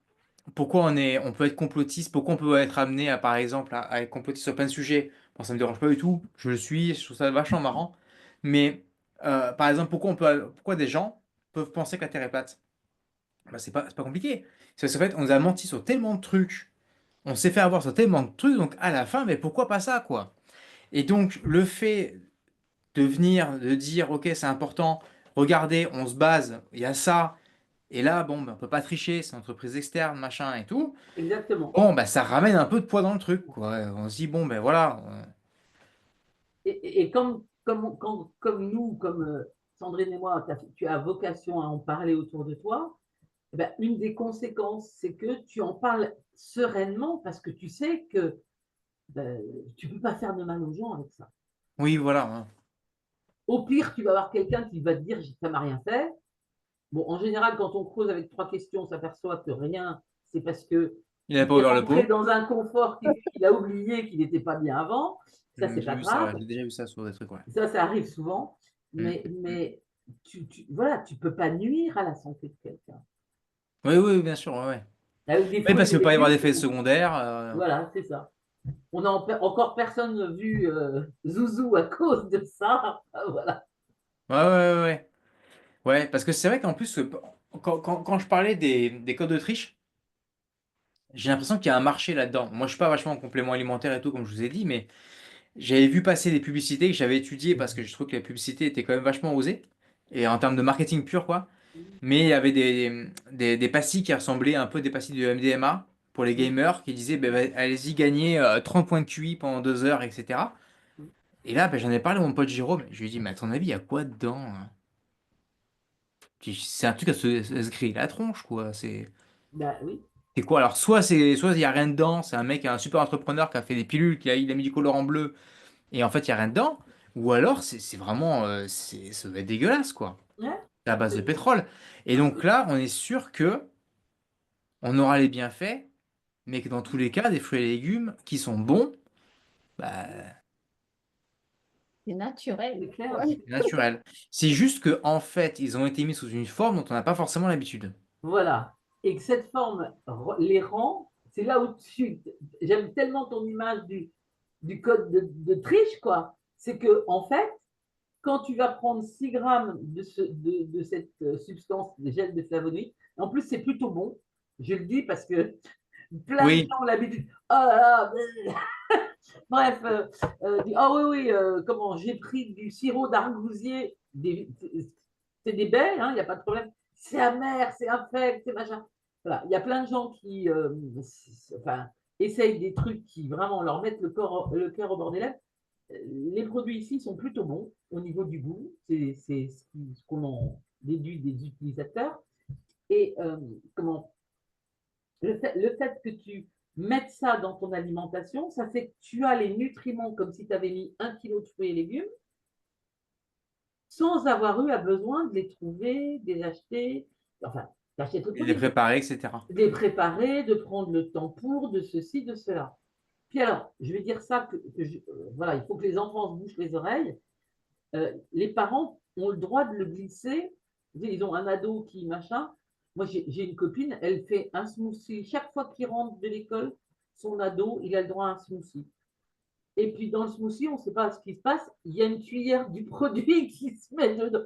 on peut être complotiste, pourquoi on peut être amené à, par exemple, à être complotiste sur plein de sujets? Bon, ça me dérange pas du tout, je le suis, je trouve ça vachement marrant. Mais, par exemple, pourquoi des gens peuvent penser que la Terre est plate? Bah, c'est pas compliqué. C'est parce qu'en fait, on nous a menti sur tellement de trucs, on s'est fait avoir sur tellement de trucs, donc à la fin, mais pourquoi pas ça, quoi? Et donc, le fait de dire, ok, c'est important, regardez, on se base, il y a ça, et là, bon, ben, on peut pas tricher, c'est une entreprise externe, machin et tout. Exactement. Bon, bah, ça ramène un peu de poids dans le truc, quoi. On se dit, bon, ben voilà. Et comme nous, comme Sandrine et moi, tu as vocation à en parler autour de toi, eh ben, une des conséquences, c'est que tu en parles sereinement parce que tu sais que ben, tu ne peux pas faire de mal aux gens avec ça. Oui, voilà, hein. Au pire, tu vas avoir quelqu'un qui va te dire ça m'a rien fait. Bon, en général, quand on creuse avec trois questions, on s'aperçoit que rien, c'est parce que Il n'avait il pas est ouvert le rentré pot. dans un confort qu'il a oublié qu'il n'était pas bien avant. Ça, c'est J'ai pas vu ça, grave. j'ai déjà vu ça sur des trucs, ouais. Ça arrive souvent. Mm, mm. Mais voilà, tu peux pas nuire à la santé de quelqu'un. Oui, oui, bien sûr, ouais, ouais. Avec des Oui, fruits et parce des qu'il ne peut pas y avoir légumes, d'effet secondaire. voilà, c'est ça. On n'a encore personne vu Zouzou à cause de ça. Voilà. Ouais, ouais, ouais, ouais. Ouais, parce que c'est vrai qu'en plus, quand je parlais des codes d'Autriche, j'ai l'impression qu'il y a un marché là-dedans. Moi, je suis pas vachement en complément alimentaire et tout, comme je vous ai dit, mais j'avais vu passer des publicités que j'avais étudiées parce que je trouve que les publicités étaient quand même vachement osées. Et en termes de marketing pur, quoi. Mais il y avait des pastilles qui ressemblaient un peu à des pastilles de MDMA pour les gamers qui disaient ben, allez-y, gagnez 30 points de QI pendant 2 heures, etc. Et là, ben, j'en ai parlé à mon pote Jérôme. Je lui ai dit, mais à ton avis, il y a quoi dedans, hein? C'est un truc à se griller la tronche, quoi. Ben oui. C'est quoi? Alors, soit il y a rien dedans, c'est un mec, un super entrepreneur qui a fait des pilules, il a mis du colorant bleu, et en fait, il y a rien dedans. Ou alors, c'est vraiment, ça va être dégueulasse, quoi. Ouais. C'est à base de pétrole. Et donc là, on est sûr que on aura les bienfaits, mais que dans tous les cas, des fruits et légumes qui sont bons, bah, C'est naturel. C'est clair. Ouais. c'est naturel. C'est juste que en fait, ils ont été mis sous une forme dont on n'a pas forcément l'habitude. Voilà. Et que cette forme les rend, c'est là où j'aime tellement ton image du code de triche, quoi. C'est que, en fait, quand tu vas prendre 6 grammes de cette substance, des gels de flavonoïdes, en plus, c'est plutôt bon. Je le dis parce que plein de Oui, gens ont l'habitude. Oh là là, bref, ah oui, oui, comment j'ai pris du sirop d'argousier, c'est des baies, il n'y a pas de problème. C'est amer, c'est infect, c'est machin. Voilà, il y a plein de gens qui enfin, essayent des trucs qui vraiment leur mettent le cœur au bord des lèvres. Les produits ici sont plutôt bons au niveau du goût, c'est ce qu'on en déduit des utilisateurs. Et comment le fait que tu mettes ça dans ton alimentation, ça fait que tu as les nutriments comme si tu avais mis 1 kilo de fruits et légumes sans avoir eu à besoin de les trouver, de les acheter, enfin, d'acheter le et les produit, préparer, etc. de les préparer, de prendre le temps pour, de ceci, de cela. Puis alors, je vais dire ça, voilà, il faut que les enfants se bouchent les oreilles. Les parents ont le droit de le glisser. Ils ont un ado qui machin. Moi, j'ai une copine, elle fait un smoothie. Chaque fois qu'il rentre de l'école, son ado, il a le droit à un smoothie. Et puis dans le smoothie, on ne sait pas ce qui se passe. Il y a une cuillère du produit qui se met dedans.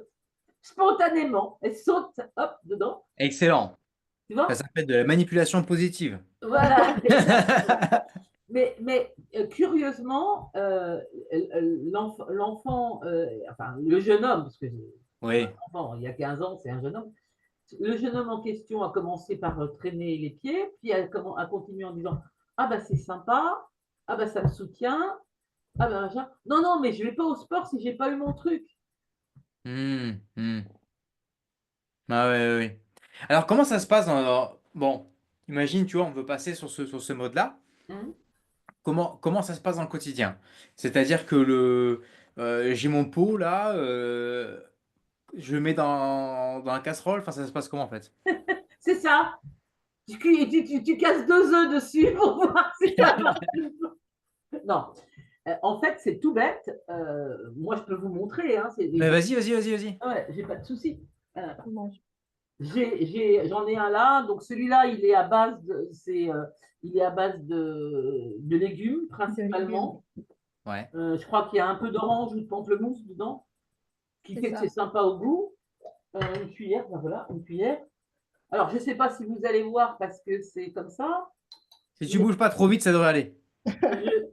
Spontanément, elle saute, hop, dedans. Excellent. Tu Ça vois? s'appelle de la manipulation positive. Voilà, exactement. Mais curieusement, l'enfant, enfin le jeune homme, parce que Oui. enfant, il y a 15 ans, c'est un jeune homme. Le jeune homme en question a commencé par traîner les pieds, puis a continué en disant ah bah c'est sympa, ah bah ça me soutient, ah bah machin. Non, non, mais je vais pas au sport si j'ai pas eu mon truc. Hmm, hmm. Ah ouais, ouais, ouais. Alors, comment ça se passe bon, imagine, tu vois, on veut passer sur ce mode-là. Hein. Comment ça se passe dans le quotidien? C'est-à-dire que j'ai mon pot là, je le mets dans la casserole, enfin ça se passe comment en fait? C'est ça. Tu casses 2 œufs dessus pour voir si ça marche. Non. En fait, c'est tout bête. Moi, je peux vous montrer. Hein, Ben vas-y, vas-y, vas-y, vas-y. ouais, j'ai pas de souci. Euh, Mange. J'en ai un là. Donc celui-là, il est à base il est à base de légumes De légumes. principalement. Ouais. Je crois qu'il y a un peu d'orange ou de pamplemousse dedans, ce qui C'est fait que c'est ça. sympa au goût. Une cuillère, ben voilà, une cuillère. Alors je ne sais pas si vous allez voir parce que c'est comme ça, Si tu mais bouges pas trop vite, ça devrait aller.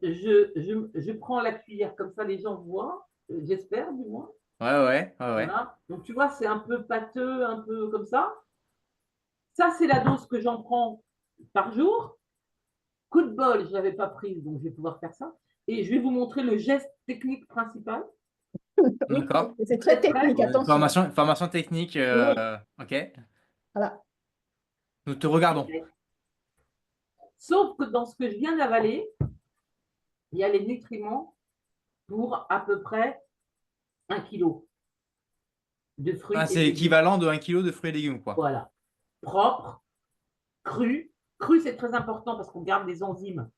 je prends la cuillère comme ça, les gens voient, j'espère du moins. Ouais, ouais, ouais, ouais. Voilà. Donc tu vois, c'est un peu pâteux, un peu comme ça. Ça, c'est la dose que j'en prends par jour. Coup de bol, je ne l'avais pas prise, donc je vais pouvoir faire ça. Et je vais vous montrer le geste technique principal. Oui, D'accord. c'est Vous très êtes prêts? technique, attention. Formation technique, Oui. ok. Voilà. Nous te regardons. Okay. Sauf que dans ce que je viens d'avaler, il y a les nutriments pour à peu près 1 kilo de fruits Ah, et c'est légumes. l'équivalent de 1 kilo de fruits et légumes, quoi. Voilà. Propre, cru. Cru, c'est très important parce qu'on garde les enzymes.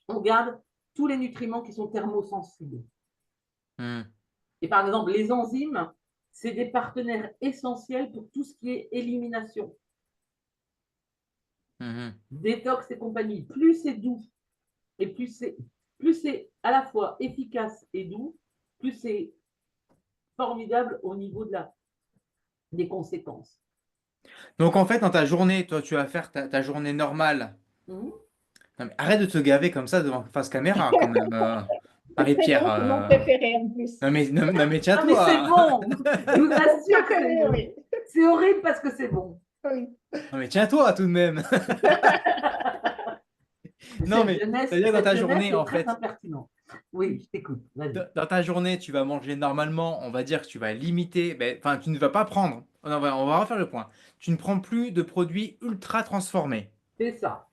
On garde tous les nutriments qui sont thermosensibles. Hmm, Et par exemple, les enzymes, c'est des partenaires essentiels pour tout ce qui est élimination, mhm. détox et compagnie. Plus c'est doux et plus c'est à la fois efficace et doux, plus c'est formidable au niveau des conséquences. Donc en fait, dans ta journée, toi, tu vas faire ta journée normale. Mhm. Non, mais arrête de te gaver comme ça devant face caméra, quand même. C'est Marie-Pierre. mon préféré en plus. Non, mais Ah, mais c'est tiens-toi. bon. Je vous assure que c'est Préféré, bon. oui. C'est horrible parce que c'est bon. Oui. Non, mais tiens-toi tout de même. Non, mais c'est-à-dire que dans Cette ta jeunesse journée, est en très fait, impertinente. Oui, je t'écoute. Vas-y. dans ta journée, tu vas manger normalement, on va dire que tu vas limiter, ben, enfin, tu ne vas pas prendre, on va refaire le point. Tu ne prends plus de produits ultra transformés. C'est ça.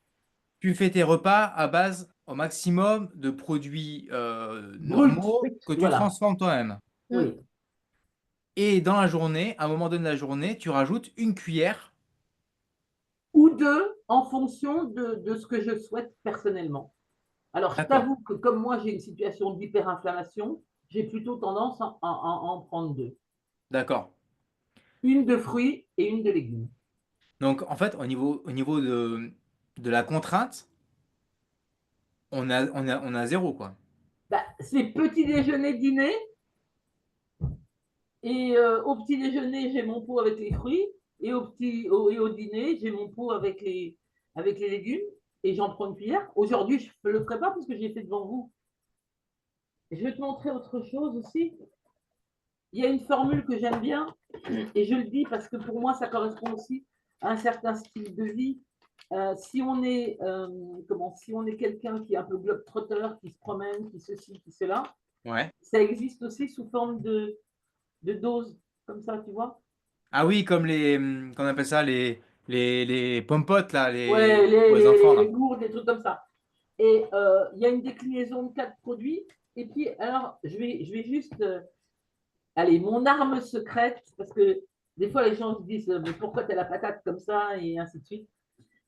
Tu fais tes repas à base au maximum de produits Brut. normaux que tu Voilà. transformes toi-même. Mm. Oui. Et dans la journée, à un moment donné de la journée, tu rajoutes une cuillère. Ou deux en fonction de ce que je souhaite personnellement. Alors, je D'accord, t'avoue que comme moi, j'ai une situation d'hyperinflammation, j'ai plutôt tendance à en prendre deux. d'accord. Une de fruits et une de légumes. Donc, en fait, au niveau de la contrainte, on a zéro, quoi. Bah, c'est petit déjeuner, dîner. Et au petit déjeuner, j'ai mon pot avec les fruits. Et au dîner, j'ai mon pot avec les légumes. Et j'en prends une cuillère. Aujourd'hui, je ne le ferai pas parce que j'ai fait devant vous. Et je vais te montrer autre chose aussi. Il y a une formule que j'aime bien. Et je le dis parce que pour moi, ça correspond aussi à un certain style de vie. Si on est quelqu'un qui est un peu globe-trotter, qui se promène, qui ceci, qui cela, Ouais. ça existe aussi sous forme de dose, comme ça, tu vois. Ah oui, comme qu'on appelle ça, les pompotes, là, Ouais, pour les enfants, les là. gourdes, des trucs comme ça. Et il y a une déclinaison de 4 produits. Et puis, alors, je vais juste. Allez, mon arme secrète, parce que des fois, les gens se disent mais pourquoi tu as la patate comme ça, et ainsi de suite.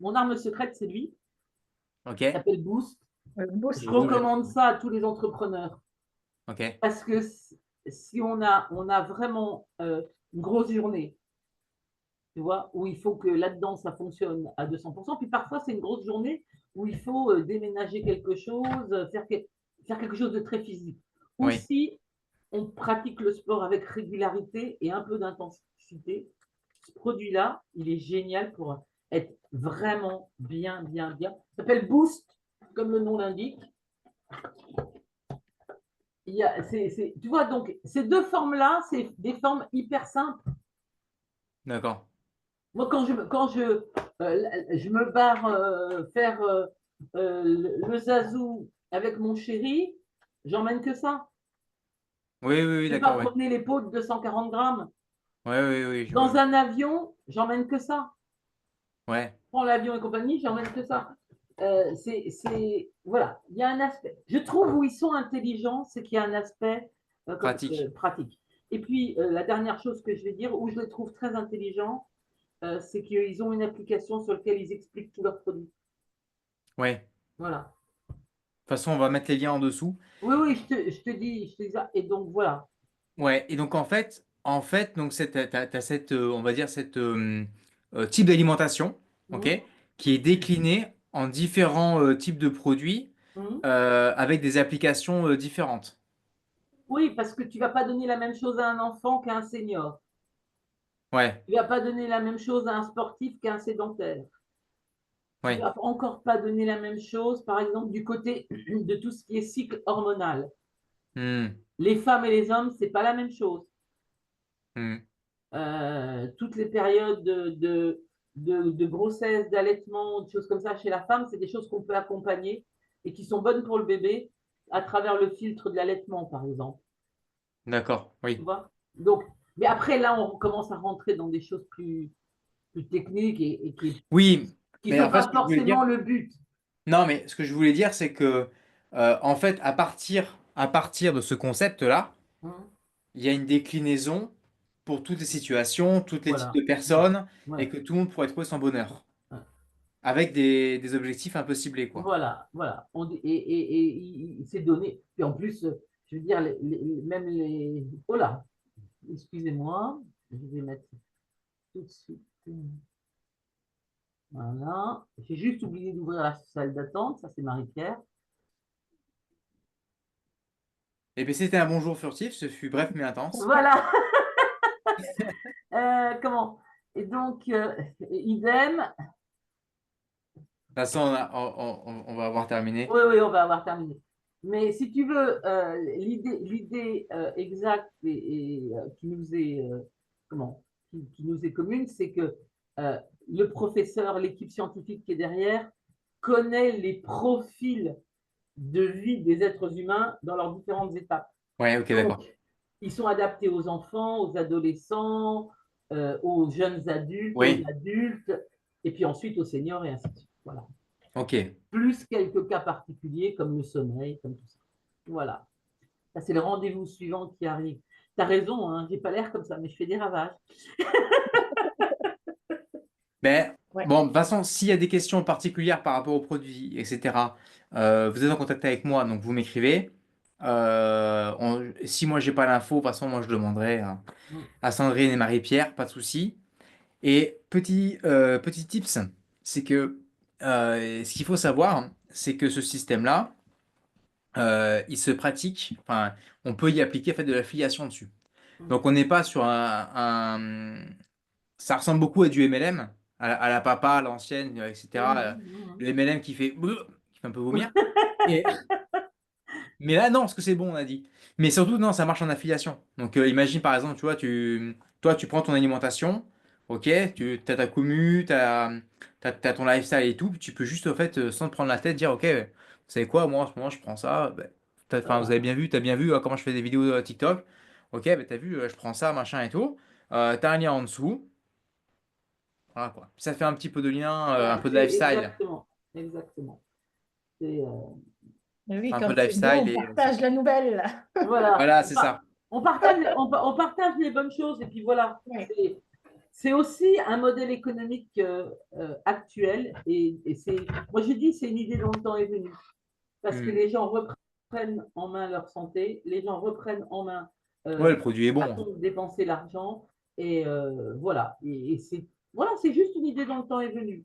Mon arme secrète, c'est lui. Ok? Il s'appelle Boost. Je J'ai vu. recommande ça à tous les entrepreneurs. Ok. Parce que si on a vraiment une grosse journée, tu vois, où il faut que là-dedans, ça fonctionne à 200%. Puis parfois, c'est une grosse journée où il faut déménager quelque chose, faire quelque chose de très physique. Ou Oui. si on pratique le sport avec régularité et un peu d'intensité, ce produit-là, il est génial pour être vraiment bien, bien, bien. Ça s'appelle Boost, comme le nom l'indique. Tu vois, donc, ces deux formes-là, c'est des formes hyper simples. D'accord. Moi, je me barre faire le zazou avec mon chéri, j'emmène que ça. Oui, oui, oui, Je ne vais pas d'accord, oui. promener les pots de 240 grammes. Oui, oui, oui, je vois, Dans oui. un avion, j'emmène que ça. Ouais. Je prends l'avion et compagnie, j'emmène que ça. Voilà, il y a un aspect. Je trouve où ils sont intelligents, c'est qu'il y a un aspect Pratique. pratique. Et puis, la dernière chose que je vais dire, où je les trouve très intelligents, c'est qu'ils ont une application sur laquelle ils expliquent tous leurs produits. Ouais. De Voilà. toute façon, on va mettre les liens en dessous. Oui, oui, je te dis ça. Et donc, voilà. Ouais. Et donc, en fait, donc, t'as cette, on va dire, cette type d'alimentation, ok, Mhm. qui est décliné en différents types de produits Mhm. avec des applications différentes. Oui, parce que tu ne vas pas donner la même chose à un enfant qu'à un senior. Ouais. Tu ne vas pas donner la même chose à un sportif qu'à un sédentaire. Tu ne Ouais. vas encore pas donner la même chose, par exemple, du côté de tout ce qui est cycle hormonal. Hmm. Les femmes et les hommes, ce n'est pas la même chose. Hmm. Toutes les périodes de grossesse, d'allaitement, de choses comme ça chez la femme, c'est des choses qu'on peut accompagner et qui sont bonnes pour le bébé à travers le filtre de l'allaitement, par exemple. D'accord. Tu Oui. vois. Donc, mais après, là, on commence à rentrer dans des choses plus techniques et Oui. qui Mais sont en fait, pas ce que je voulais dire. forcément le but. Non, mais ce que je voulais dire, c'est que, en fait, à partir de ce concept-là, Hein. il y a une déclinaison pour toutes les situations, tous les types Voilà. de personnes, et Ouais. que tout le monde pourrait trouver son bonheur, Ouais. avec des objectifs un peu ciblés, quoi. Voilà, voilà. Il s'est donné. Puis en plus, je veux dire, même les. Oh là, excusez-moi, je vais mettre tout de suite. Voilà. J'ai juste oublié d'ouvrir la salle d'attente. Ça, c'est Marie-Pierre. Et bien, c'était un bonjour furtif, ce fut bref mais intense. Voilà. Comment? Et donc, idem. façon, on va avoir terminé. Oui, oui, on va avoir terminé. Mais si tu veux, l'idée exacte qui nous est, comment, qui nous est commune, c'est que euh, le professeur, l'équipe scientifique qui est derrière, connaît les profils de vie des êtres humains dans leurs différentes étapes. Ouais, ok, Donc, d'accord. ils sont adaptés aux enfants, aux adolescents, aux jeunes adultes, aux Oui, adultes, et puis ensuite aux seniors et ainsi de suite. Voilà. ok. Plus quelques cas particuliers comme le sommeil, comme tout ça. Voilà. Ça, c'est le rendez-vous suivant qui arrive. Tu as raison, hein, j'ai pas l'air comme ça, mais je fais des ravages. Mais Ouais. bon, de toute façon, s'il y a des questions particulières par rapport aux produits, etc., vous êtes en contact avec moi, donc vous m'écrivez. Si moi j'ai pas l'info, de toute façon, moi je demanderai Mm, à Sandrine et Marie-Pierre, pas de souci. Et petit tips, c'est que ce qu'il faut savoir, c'est que ce système-là, il se pratique, enfin, on peut y appliquer en fait, de l'affiliation dessus. mm, Donc on n'est pas sur ça ressemble beaucoup à du MLM, à la papa, à l'ancienne, etc. mm, Le MLM qui fait un peu mm. vomir. Et, mais là, non, parce que c'est bon, on a dit. Mais surtout, non, ça marche en affiliation. Donc, imagine par exemple, tu vois, toi, tu prends ton alimentation, ok, tu as ta commu, t'as ton lifestyle et tout, puis tu peux juste, au fait, sans te prendre la tête, dire, ok, vous savez quoi, moi, en ce moment, je prends ça. Ben, enfin, vous Voilà. avez bien vu, t'as bien vu comment je fais des vidéos TikTok. Ok, ben, t'as vu, je prends ça, machin et tout. T'as un lien en dessous. Voilà, quoi. Ça fait un petit peu de lien, un Voilà, peu de c'est lifestyle. exactement. Exactement. C'est, Oui, Un peu quand de c'est bon, lifestyle on et c'est partage tout. la nouvelle. voilà. Voilà, c'est ça. On partage les bonnes choses et puis voilà. Ouais. C'est aussi un modèle économique actuel et moi je dis c'est une idée dont le temps est venu parce que Hmm. les gens reprennent en main leur santé, les gens reprennent en main Ouais, euh, le produit est la bon. façon de dépenser l'argent et voilà. Et c'est juste une idée dont le temps est venu.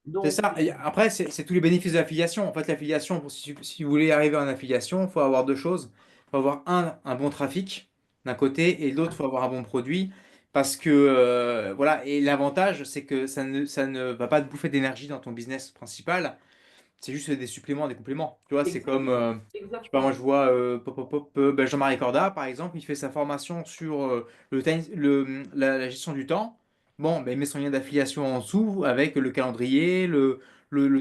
C'est Donc, ça. Et après, c'est tous les bénéfices de l'affiliation. En fait, l'affiliation, si vous voulez arriver en affiliation, il faut avoir deux choses. Il faut avoir un bon trafic d'un côté et de l'autre, il faut avoir un bon produit. Parce que, voilà, et l'avantage, c'est que ça ne va pas te bouffer d'énergie dans ton business principal. C'est juste des suppléments, des compléments. Tu vois, c'est comme, exactement, je sais pas, moi exactement, je vois ben, Jean-Marie Corda, par exemple, il fait sa formation sur la gestion du temps. Bon, ben, il met son lien d'affiliation en dessous avec le calendrier, le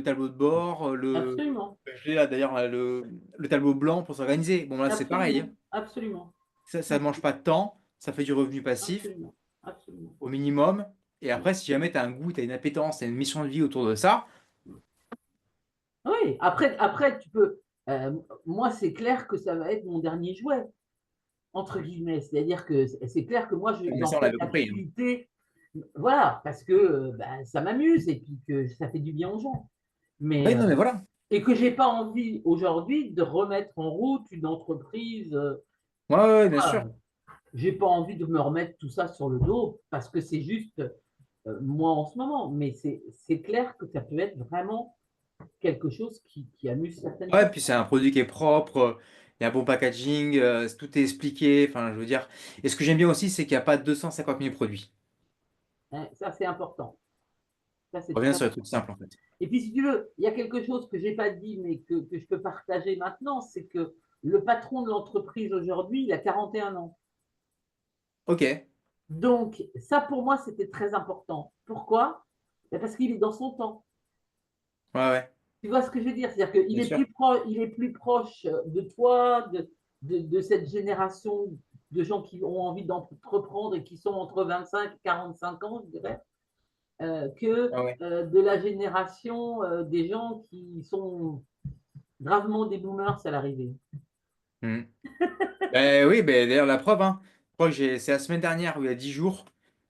tableau de bord, absolument, je l'ai là d'ailleurs, le tableau blanc pour s'organiser. Bon, là, c'est pareil, hein. absolument, absolument, Ça ne mange pas de temps, ça fait du revenu passif absolument, absolument. au minimum. Et après, si jamais tu as un goût, tu as une appétence, tu as une mission de vie autour de ça, Oui, après tu peux. Moi, c'est clair que ça va être mon dernier jouet, entre guillemets. C'est-à-dire que c'est clair que moi, mais j'en ça, on fais l'avait une compris, hein. activité, voilà, parce que ben, ça m'amuse et puis que ça fait du bien aux gens. Mais, Oui, non, mais voilà. et que j'ai pas envie aujourd'hui de remettre en route une entreprise. Ouais, ouais, ouais, bien sûr. Voilà. J'ai pas envie de me remettre tout ça sur le dos parce que c'est juste moi en ce moment. Mais c'est clair que ça peut être vraiment quelque chose qui amuse certaines Ouais, personnes. puis c'est un produit qui est propre, il y a un bon packaging, tout est expliqué. Enfin, je veux dire. Et ce que j'aime bien aussi, c'est qu'il n'y a pas 250 000 produits. Hein, ça, c'est important. Ça, c'est On revient très sur les trucs important. simples, en fait. Et puis, si tu veux, il y a quelque chose que j'ai pas dit, mais que je peux partager maintenant, c'est que le patron de l'entreprise aujourd'hui, il a 41 ans. Ok. Ouais, Donc, ça, pour moi, c'était très important. Pourquoi? Ben, parce qu'il est dans son temps. ouais, Tu vois ce que je veux dire? C'est-à-dire qu'il bien est sûr. il est plus proche de toi, de cette génération de gens qui ont envie d'entreprendre et qui sont entre 25 et 45 ans, je dirais, que Ouais, ouais. de la génération des gens qui sont gravement des boomers à l'arrivée. Mhm. Ben oui, ben, d'ailleurs, la preuve, hein. Je crois que c'est la semaine dernière, ou il y a 10 jours,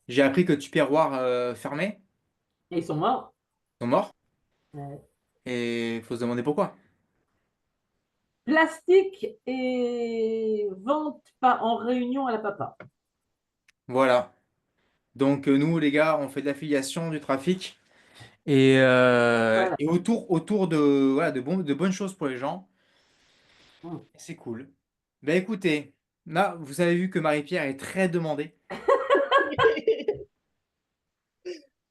j'ai appris que Tupperware fermait, Et ils sont morts. ils sont morts, Euh, et il faut se demander pourquoi. Plastique et vente pas en réunion à la papa. Voilà. Donc, nous, les gars, on fait de l'affiliation, du trafic, Voilà. et autour voilà, de bonnes choses pour les gens. C'est cool. Ben écoutez, là, vous avez vu que Marie-Pierre est très demandée.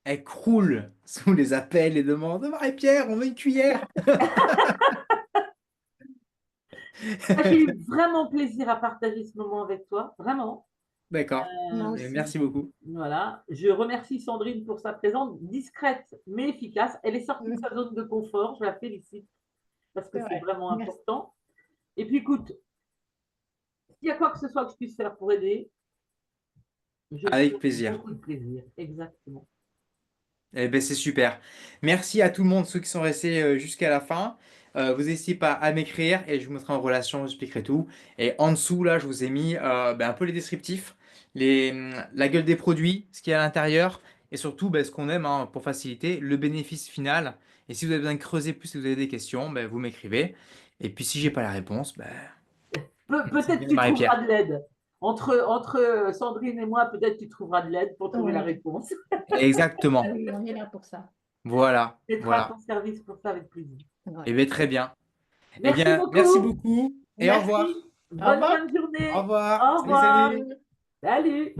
elle croule sous les appels, les demandes. Marie-Pierre, on veut une cuillère. Moi, j'ai eu vraiment plaisir à partager ce moment avec toi, vraiment. D'accord. Moi Et aussi. merci beaucoup. Voilà. Je remercie Sandrine pour sa présence discrète mais efficace. Elle est sortie de Mm, sa zone de confort. Je la félicite parce que c'est c'est vrai. vraiment Merci. important. Et puis, écoute, s'il y a quoi que ce soit que je puisse faire pour aider, je le ferai Avec avec plaisir. beaucoup de plaisir. Exactement. Eh ben, c'est super. Merci à tout le monde, ceux qui sont restés jusqu'à la fin. Vous n'hésitez pas à m'écrire et je vous mettrai en relation, je expliquerai tout. Et en dessous, là, je vous ai mis ben, un peu les descriptifs, la gueule des produits, ce qu'il y a à l'intérieur et surtout ben, ce qu'on aime hein, pour faciliter le bénéfice final. Et si vous avez besoin de creuser plus, si vous avez des questions, ben, vous m'écrivez. Et puis si j'ai pas la réponse, ben, c'est Peut-être bien tu trouveras Marie-Pierre. de l'aide. Entre Sandrine et moi, peut-être tu trouveras de l'aide pour trouver la Oui. réponse. Ah Exactement. oui, on est là pour ça. Voilà, Tu seras à voilà. ton service pour ça avec plaisir. Ouais. Eh bien, très bien. Eh Merci bien, merci beaucoup. beaucoup et au revoir. Merci. Au Bonne fin revoir. de Au journée. revoir. Au Salut, revoir. salut. Salut. Salut.